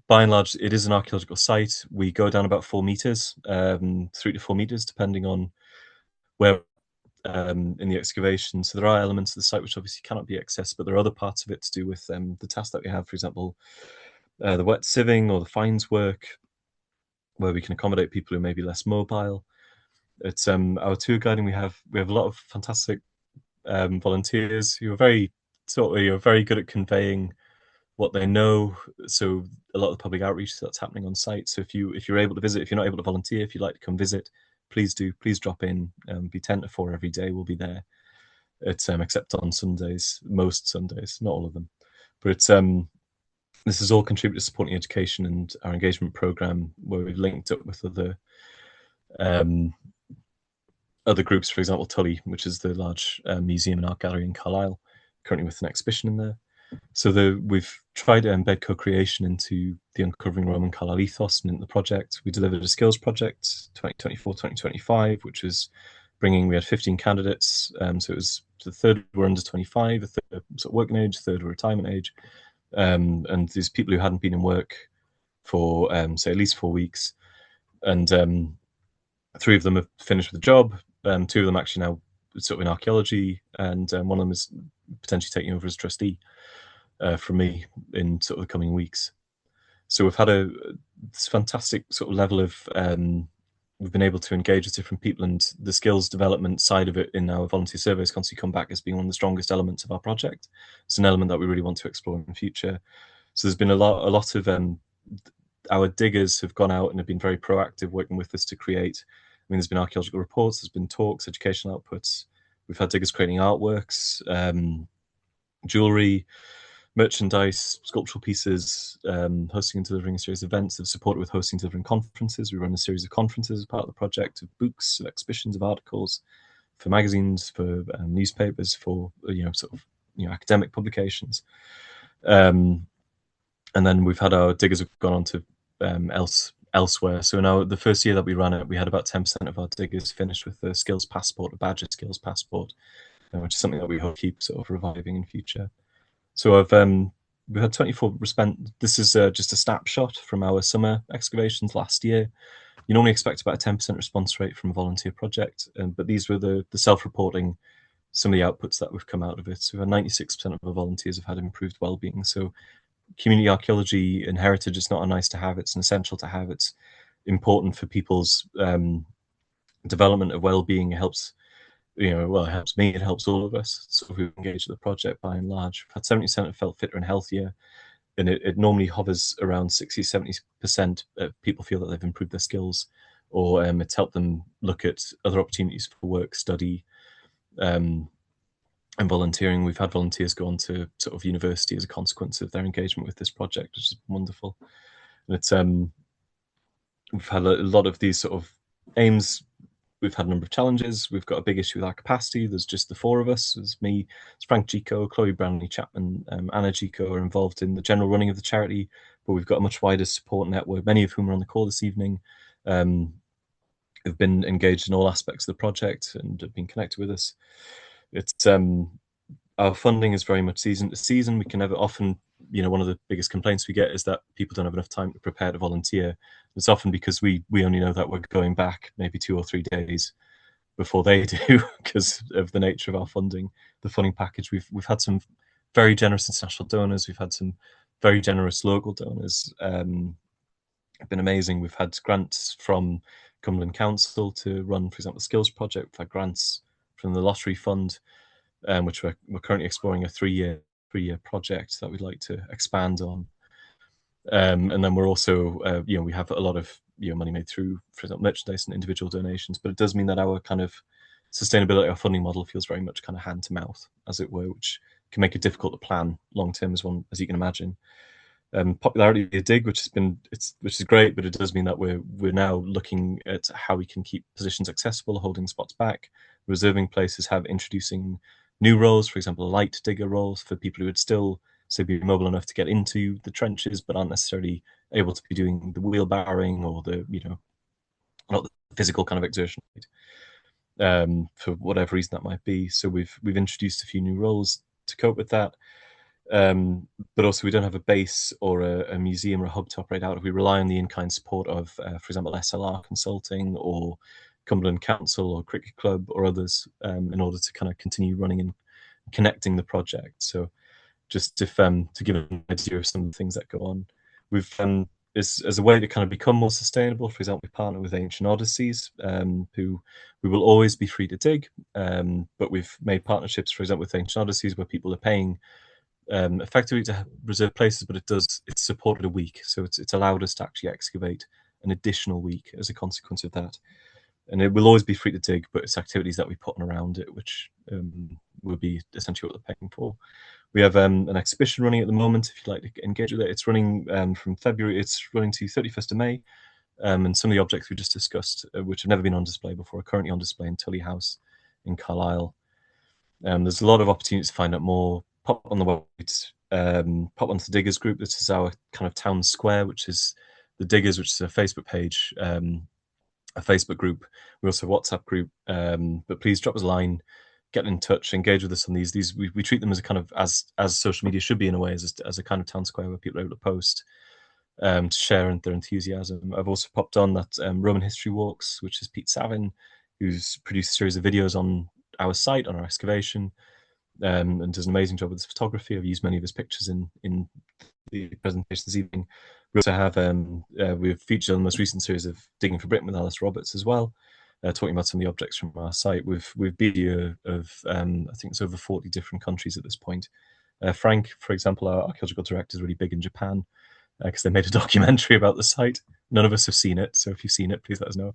By and large, it is an archaeological site. We go down about 4 meters, 3 to 4 meters, depending on where in the excavation. So there are elements of the site which obviously cannot be accessed, but there are other parts of it to do with the tasks that we have, for example, the wet sieving or the fines work, where we can accommodate people who may be less mobile. It's our tour guiding. We have a lot of fantastic volunteers who are very good at conveying what they know. So a lot of the public outreach that's happening on site. So if you're able to visit, if you're not able to volunteer, if you'd like to come visit, please drop in. Be 10 to 4 every day. We'll be there. It's except on Sundays, most Sundays, not all of them. But it's this is all contributed to supporting education and our engagement program, where we've linked up with other groups, for example, Tully, which is the large museum and art gallery in Carlisle, currently with an exhibition in there. So we've tried to embed co-creation into the Uncovering Roman Carlisle ethos and into the project. We delivered a skills project 2024-2025, which was we had 15 candidates. So it was the third were under 25, a third sort of working age, a third were retirement age. And these people who hadn't been in work for say at least 4 weeks. And 3 of them have finished with a job. 2 of them actually now sort of in archaeology, and one of them is potentially taking over as trustee from me in sort of the coming weeks. So we've had this fantastic sort of level of we've been able to engage with different people, and the skills development side of it in our volunteer surveys constantly come back as being one of the strongest elements of our project. It's an element that we really want to explore in the future. So there's been a lot of our diggers have gone out and have been very proactive, working with us to create. I mean, there's been archaeological reports, there's been talks, educational outputs. We've had diggers creating artworks, jewellery, merchandise, sculptural pieces, hosting and delivering a series of events. They've supported with hosting and delivering conferences. We run a series of conferences as part of the project, of books, of exhibitions, of articles, for magazines, for newspapers, for academic publications. And then we've had our diggers have gone on to elsewhere. So now the first year that we ran it, we had about 10% of our diggers finished with a skills passport, a badge of skills passport, which is something that we hope to keep sort of reviving in future. So we had 24 This is just a snapshot from our summer excavations last year. You normally expect about a 10% response rate from a volunteer project, but these were the self-reporting, some of the outputs that we've come out of it. So 96% of our volunteers have had improved well-being. So community archaeology and heritage is not a nice to have, it's an essential to have. It's important for people's development of well-being. It helps, well, it helps me, it helps all of us. So if we engage the project by and large, we've had 70% have felt fitter and healthier. And it normally hovers around 60-70% of people feel that they've improved their skills, or it's helped them look at other opportunities for work, study, and volunteering. We've had volunteers go on to sort of university as a consequence of their engagement with this project, which is wonderful. And it's we've had a lot of these sort of aims. We've had a number of challenges. We've got a big issue with our capacity. There's just the four of us. There's me, it's Frank Gico, Chloe Branley Chapman, Anna Gico are involved in the general running of the charity, but we've got a much wider support network, many of whom are on the call this evening, have been engaged in all aspects of the project and have been connected with us. It's our funding is very much season to season. We can never often, one of the biggest complaints we get is that people don't have enough time to prepare to volunteer. It's often because we only know that we're going back maybe 2 or 3 days before they do because of the nature of our funding, the funding package. We've had some very generous international donors. We've had some very generous local donors. It's been amazing. We've had grants from Cumberland Council to run, for example, the Skills Project. We've had grants from the Lottery Fund, which we're currently exploring a three-year project that we'd like to expand on. And then we're also, we have a lot of money made through, for example, merchandise and individual donations. But it does mean that our kind of sustainability, our funding model feels very much kind of hand to mouth, as it were, which can make it difficult to plan long term, as you can imagine. Popularity of dig, which is great, but it does mean that we're now looking at how we can keep positions accessible, holding spots back, reserving places, introducing new roles, for example, light digger roles for people who would still be mobile enough to get into the trenches, but aren't necessarily able to be doing the wheelbarrowing or the not the physical kind of exertion for whatever reason that might be. So we've introduced a few new roles to cope with that. But also we don't have a base or a museum or a hub to operate out of. We rely on the in-kind support of, for example, SLR Consulting or Cumberland Council or Cricket Club or others in order to kind of continue running and connecting the project. So just to give an idea of some of the things that go on, we've as a way to kind of become more sustainable. For example, we partner with Ancient Odysseys, who we will always be free to dig, but we've made partnerships, for example, with Ancient Odysseys where people are paying effectively to reserve places, but it's supported a week, so it's allowed us to actually excavate an additional week as a consequence of that. And it will always be free to dig, but it's activities that we put on around it, which will be essentially what they're paying for. We have an exhibition running at the moment, if you'd like to engage with it. It's running from February, it's running to 31st of May. And some of the objects we just discussed, which have never been on display before, are currently on display in Tully House in Carlisle. There's a lot of opportunities to find out more. Pop on the website, pop onto the Diggers group. This is our kind of town square, which is the Diggers, which is a Facebook page, a Facebook group. We also have a WhatsApp group. But please drop us a line, get in touch, engage with us on these. We treat them as a kind of as social media should be in a way, as a kind of town square where people are able to post to share their enthusiasm. I've also popped on that Roman History Walks, which is Pete Savin, who's produced a series of videos on our site, on our excavation, and does an amazing job with his photography. I've used many of his pictures in the presentation this evening. We also have we've featured on the most recent series of Digging for Britain with Alice Roberts as well, talking about some of the objects from our site. We've video of I think it's over 40 different countries at this point. Frank, for example, our archaeological director, is really big in Japan because they made a documentary about the site. None of us have seen it, so if you've seen it, please let us know.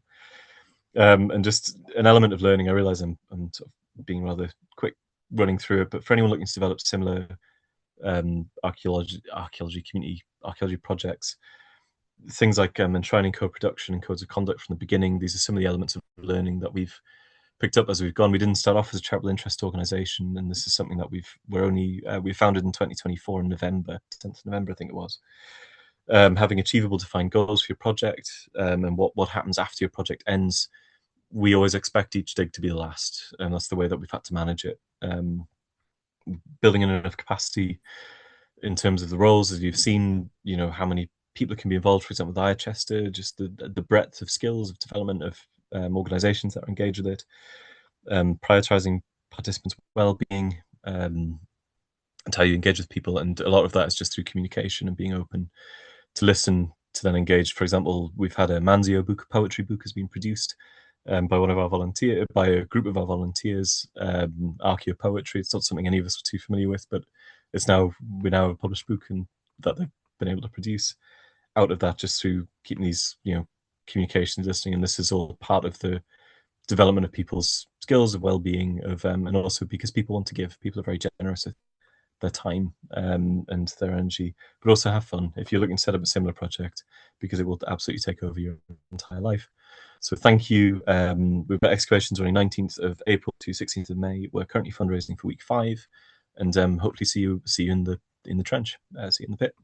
And just an element of learning. I realise I'm sort of being rather quick running through it, but for anyone looking to develop similar archaeology community archaeology projects, things like enshrining co-production and codes of conduct from the beginning, these are some of the elements of learning that we've picked up as we've gone. We didn't start off as a charitable interest organisation, and this is something that we founded in 2024 in November, 10th of November I think it was. Having achievable defined goals for your project, and what happens after your project ends. We always expect each dig to be the last, and that's the way that we've had to manage it. Building in enough capacity in terms of the roles, as you've seen, how many people can be involved, for example, with Irchester, just the breadth of skills of development of organisations that are engaged with it, prioritising participants' well-being, and how you engage with people. And a lot of that is just through communication and being open to listen, to then engage. For example, we've had a Manzio book, a poetry book has been produced by a group of our volunteers, Archaeopoetry. It's not something any of us were too familiar with, but we now have a published book and that they've been able to produce out of that, just through keeping these, communications listening. And this is all part of the development of people's skills of well-being, and also because people want to give. People are very generous with their time and their energy, but also have fun if you're looking to set up a similar project, because it will absolutely take over your entire life. So thank you. We've got excavations running 19th of April to 16th of May. We're currently fundraising for week 5, and hopefully see you in the trench, see you in the pit.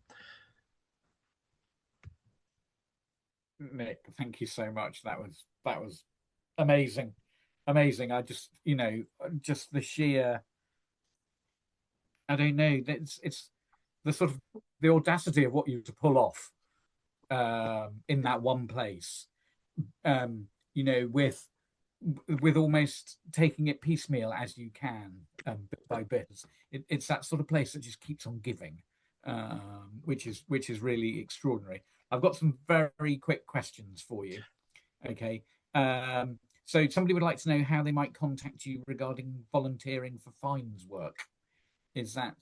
Nick, thank you so much. That was amazing. I just, just the sheer, I don't know, it's the sort of the audacity of what you to pull off in that one place, with almost taking it piecemeal as you can, bit by bit. It's that sort of place that just keeps on giving, which is really extraordinary. I've got some very quick questions for you. Okay. So somebody would like to know how they might contact you regarding volunteering for finds work. Is that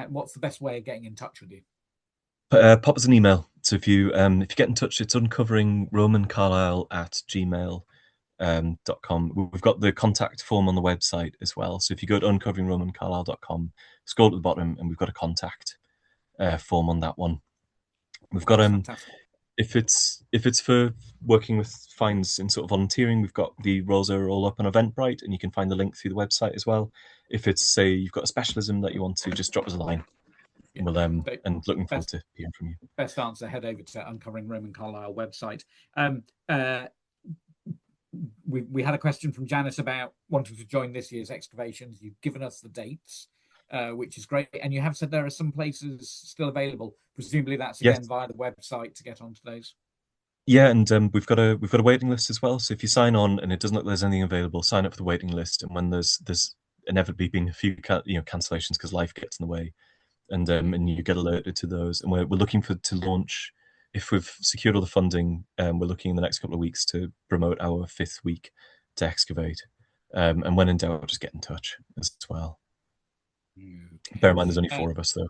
what's the best way of getting in touch with you? Pop us an email. So if you get in touch, it's uncoveringromancarlisle@gmail.com. We've got the contact form on the website as well. So if you go to uncoveringromancarlisle.com, scroll to the bottom, and we've got a contact form on that one. We've got if it's for working with finds in sort of volunteering, we've got the roles are all up on Eventbrite, and you can find the link through the website as well. If it's, say, you've got a specialism that you want to, just drop us a line. Yeah. We'll and looking forward to hearing from you. Best answer, head over to Uncovering Roman Carlisle website. We had a question from Janice about wanting to join this year's excavations. You've given us the dates, which is great, and you have said there are some places still available. Presumably that's again via the website to get onto those. Yeah, and we've got a waiting list as well. So if you sign on and it doesn't look like there's anything available, sign up for the waiting list. And when there's inevitably been a few cancellations because life gets in the way, and you get alerted to those. And we're looking to launch, if we've secured all the funding, we're looking in the next couple of weeks to promote our 5th week to excavate. And when in doubt, just get in touch as well. Okay. Bear in mind, there's only 4 of us though.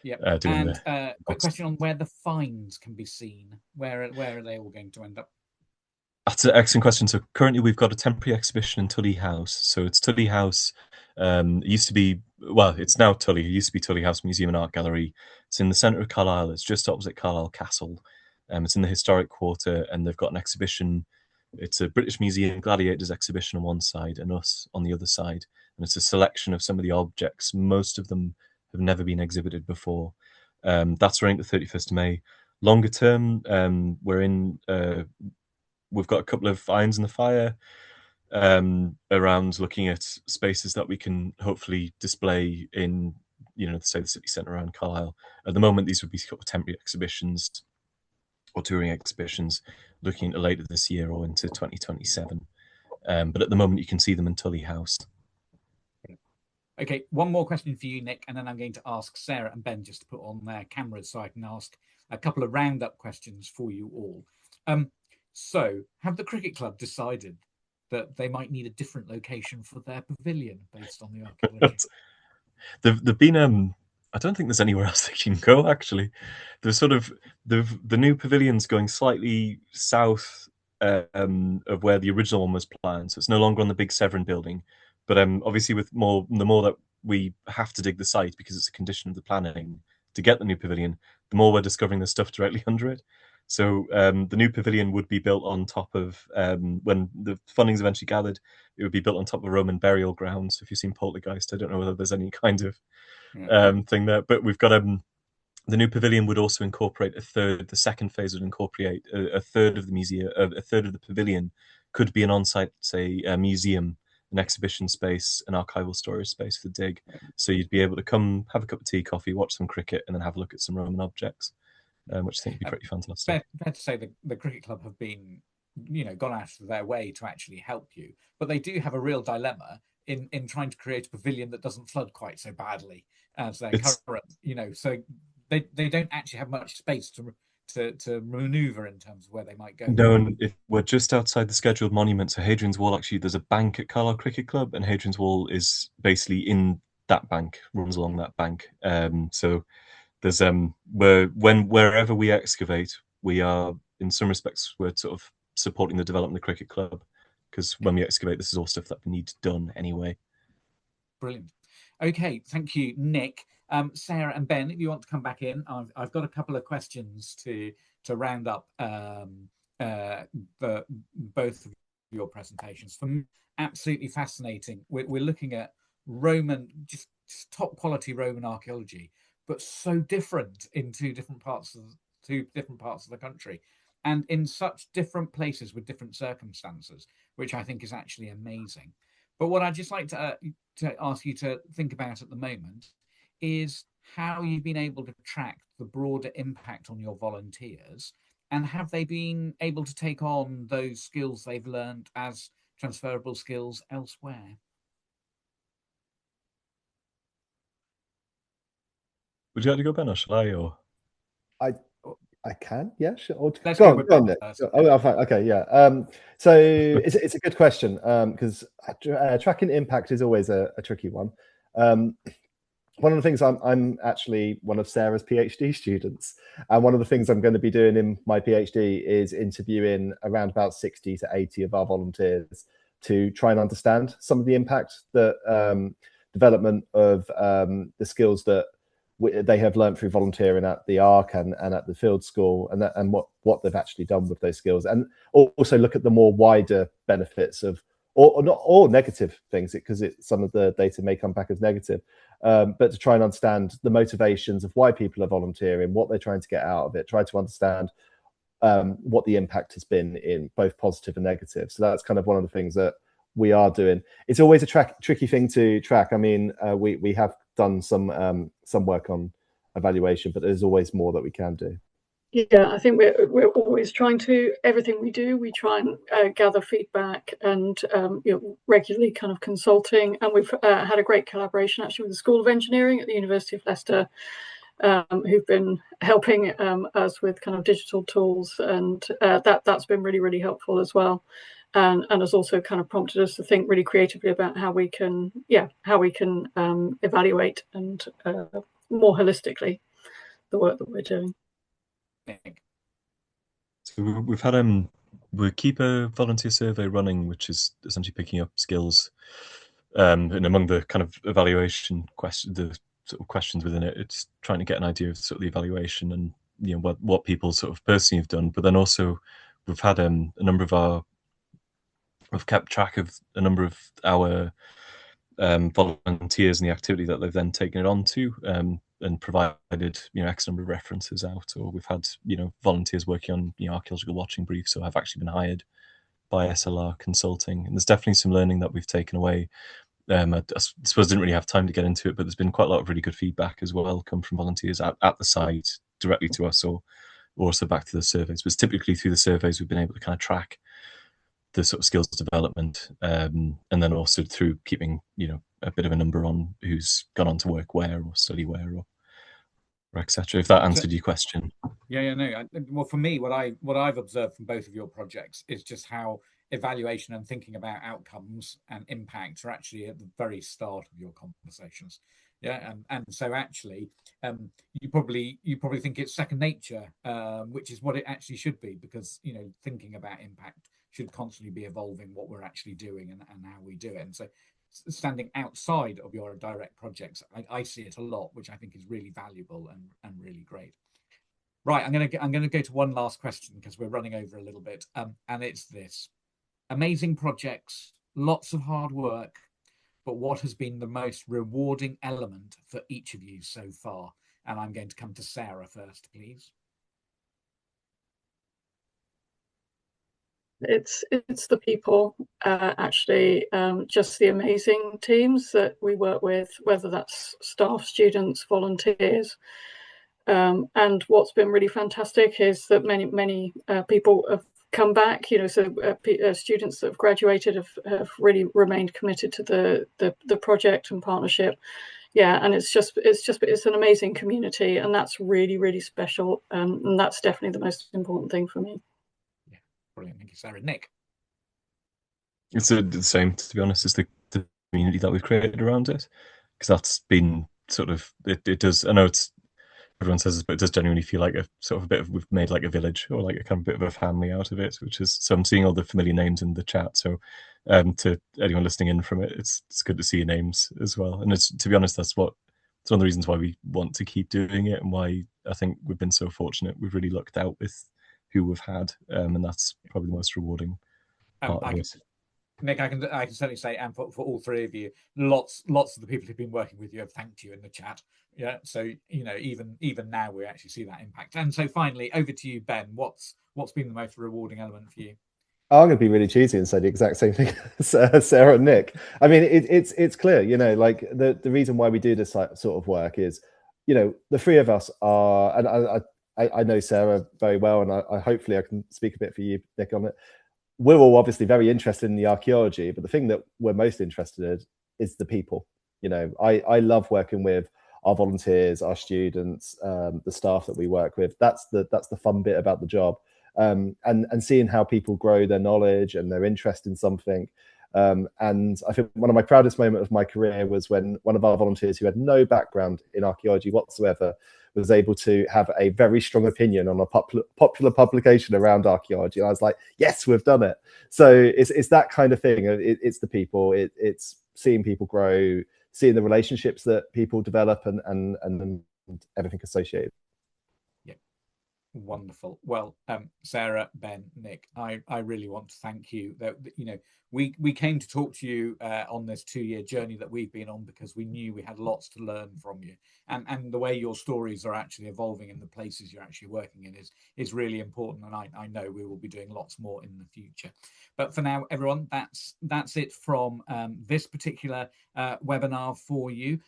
Yeah. Quick question on where the finds can be seen. Where are they all going to end up? That's an excellent question. So currently we've got a temporary exhibition in Tully House. So it's Tully House. It used to be, well, it's now Tully. It used to be Tully House Museum and Art Gallery. It's in the centre of Carlisle. It's just opposite Carlisle Castle. It's in the historic quarter, and they've got an exhibition. It's a British Museum Gladiators exhibition on one side and us on the other side. And it's a selection of some of the objects. Most of them have never been exhibited before. That's running the 31st of May. Longer term, we've got a couple of irons in the fire around looking at spaces that we can hopefully display in, say the city centre around Carlisle. At the moment, these would be sort of temporary exhibitions or touring exhibitions, looking at later this year or into 2027. But at the moment, you can see them in Tully House. Okay, one more question for you, Nick, and then I'm going to ask Sarah and Ben just to put on their cameras so I can ask a couple of roundup questions for you all. So, have the cricket club decided that they might need a different location for their pavilion based on the archaeology? They've been. I don't think there's anywhere else they can go. Actually, there's sort of the new pavilion's going slightly south of where the original one was planned, so it's no longer on the big Severn building. But obviously, the more that we have to dig the site because it's a condition of the planning to get the new pavilion, the more we're discovering the stuff directly under it. So the new pavilion would be built on top of, when the funding's eventually gathered, it would be built on top of Roman burial grounds. So if you've seen Poltergeist, I don't know whether there's any kind of thing there. But we've got the new pavilion would also incorporate a third. The second phase would incorporate a third of the museum. A third of the pavilion could be an on-site, say, a museum an exhibition space, an archival storage space for the dig. So you'd be able to come, have a cup of tea, coffee, watch some cricket, and then have a look at some Roman objects, which I think would be pretty fantastic. Fair to say the cricket club have been, gone out of their way to actually help you, but they do have a real dilemma in trying to create a pavilion that doesn't flood quite so badly as their current, so they don't actually have much space to maneuver in terms of where they might go. No, and if we're just outside the scheduled monument, so Hadrian's Wall, actually, there's a bank at Carlisle Cricket Club, and Hadrian's Wall is basically in that bank, runs along that bank. So there's wherever we excavate, we are, in some respects, we're sort of supporting the development of the cricket club, because when we excavate, this is all stuff that we need done anyway. Brilliant. Okay, thank you, Nick. Sarah and Ben, if you want to come back in, I've got a couple of questions to round up both of your presentations. For me, absolutely fascinating. We're looking at Roman, just top quality Roman archaeology, but so different in two different parts of the country, and in such different places with different circumstances, which I think is actually amazing. But what I'd just like to ask you to think about at the moment is how you've been able to track the broader impact on your volunteers, and have they been able to take on those skills they've learned as transferable skills elsewhere? Would you like to go, Ben, or shall I? Or I can, yeah, sure. Let's go with Ben Nick. first. Okay, yeah. So it's a good question, because tracking impact is always a tricky one. One of the things, I'm actually one of Sarah's PhD students, and one of the things I'm going to be doing in my PhD is interviewing around about 60 to 80 of our volunteers to try and understand some of the impact that development of the skills that they have learned through volunteering at the Arc and at the Field School, and what they've actually done with those skills, and also look at the more wider benefits of, or not all negative things, because some of the data may come back as negative, but to try and understand the motivations of why people are volunteering, what they're trying to get out of it, try to understand what the impact has been in both positive and negative. So that's kind of one of the things that we are doing. It's always a tricky thing to track. I mean, we have done some work on evaluation, but there's always more that we can do. Yeah, I think we're always trying to, everything we do, we try and gather feedback, and regularly kind of consulting. And we've had a great collaboration actually with the School of Engineering at the University of Leicester, who've been helping us with kind of digital tools, and that's been really, really helpful as well. And has also kind of prompted us to think really creatively about how we can evaluate and more holistically the work that we're doing. So we've had we keep a volunteer survey running, which is essentially picking up skills, and among the kind of evaluation the sort of questions within it, it's trying to get an idea of sort of the evaluation and what people sort of personally have done. But then also we've had we've kept track of a number of our volunteers and the activity that they've then taken it on to, and provided X number of references out. Or we've had volunteers working on archaeological watching briefs, so have actually been hired by SLR Consulting. And there's definitely some learning that we've taken away. I suppose I didn't really have time to get into it, but there's been quite a lot of really good feedback as well come from volunteers at the site directly to us, or also back to the surveys. But it's typically through the surveys we've been able to kind of track the sort of skills development, and then also through keeping a bit of a number on who's gone on to work where or study where or etc. If that answered your question. No. Well, for me, what I've observed from both of your projects is just how evaluation and thinking about outcomes and impact are actually at the very start of your conversations. And so actually, you probably think it's second nature, which is what it actually should be, because thinking about impact should constantly be evolving what we're actually doing and how we do it. And so standing outside of your direct projects, I see it a lot, which I think is really valuable and really great. Right, I'm going to go to one last question because we're running over a little bit, and it's this: amazing projects, lots of hard work, but what has been the most rewarding element for each of you so far? And I'm going to come to Sarah first, please. It's the people, actually, just the amazing teams that we work with, whether that's staff, students, volunteers. And what's been really fantastic is that many people have come back, you know, so students that have graduated have really remained committed to the project and partnership. Yeah, and it's an amazing community, and that's really special, and that's definitely the most important thing for me. Yeah, brilliant. Thank you, Sarah. Nick? It's the same, to be honest, as the community that we've created around it, because that's been sort of it does. I know it's everyone says this, but it does genuinely feel like a sort of a bit of, we've made like a village or like a kind of bit of a family out of it, which is, so I'm seeing all the familiar names in the chat. So to anyone listening in from it, it's good to see your names as well. And it's, to be honest, it's one of the reasons why we want to keep doing it, and why I think we've been so fortunate. We've really lucked out with who we've had, and that's probably the most rewarding part of it. Nick, I can certainly say, and for all three of you, lots of the people who've been working with you have thanked you in the chat. Yeah, so you know, even now we actually see that impact. And so finally, over to you, Ben. What's been the most rewarding element for you? I'm going to be really cheesy and say the exact same thing as Sarah and Nick. I mean, it's clear, you know, like the reason why we do this sort of work is, you know, the three of us are, and I know Sarah very well, and I hopefully I can speak a bit for you, Nick, on it. We're all obviously very interested in the archaeology, but the thing that we're most interested in is the people. You know, I love working with our volunteers, our students, the staff that we work with. That's the fun bit about the job, and seeing how people grow their knowledge and their interest in something. And I think one of my proudest moments of my career was when one of our volunteers, who had no background in archaeology whatsoever, was able to have a very strong opinion on a popular publication around archaeology. And I was like, yes, we've done it. So it's that kind of thing. It's the people, it's seeing people grow, seeing the relationships that people develop, and everything associated. Yeah, wonderful. Well, Sarah, Ben, Nick, I really want to thank you. That, you know, we came to talk to you on this 2-year journey that we've been on, because we knew we had lots to learn from you, and the way your stories are actually evolving in the places you're actually working in is really important, and I know we will be doing lots more in the future. But for now, everyone, that's it from this particular webinar for you.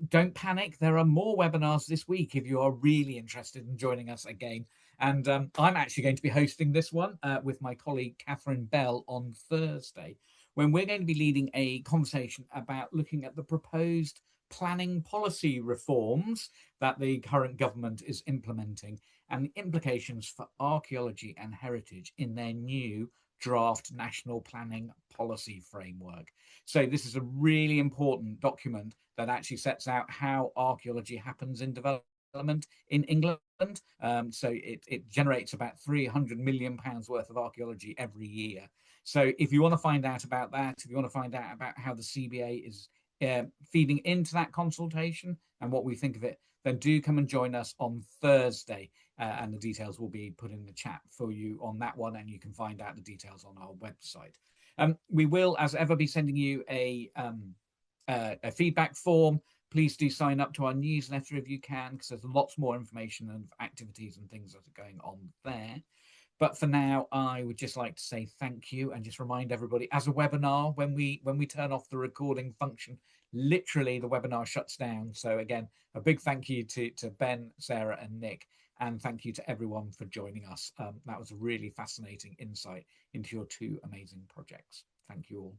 Don't panic, there are more webinars this week if you are really interested in joining us again. And I'm actually going to be hosting this one with my colleague Catherine Bell on Thursday, when we're going to be leading a conversation about looking at the proposed planning policy reforms that the current government is implementing, and the implications for archaeology and heritage in their new draft national planning policy framework. So this is a really important document that actually sets out how archaeology happens in development in England. So it generates about £300 million worth of archaeology every year. So if you want to find out about that, if you want to find out about how the CBA is feeding into that consultation and what we think of it, then do come and join us on Thursday, and the details will be put in the chat for you on that one, and you can find out the details on our website. We will, as ever, be sending you a feedback form. Please do sign up to our newsletter if you can, because there's lots more information and activities and things that are going on there. But for now, I would just like to say thank you, and just remind everybody, as a webinar, when we turn off the recording function, literally the webinar shuts down. So again, a big thank you to Ben, Sarah and Nick, and thank you to everyone for joining us. That was a really fascinating insight into your two amazing projects. Thank you all.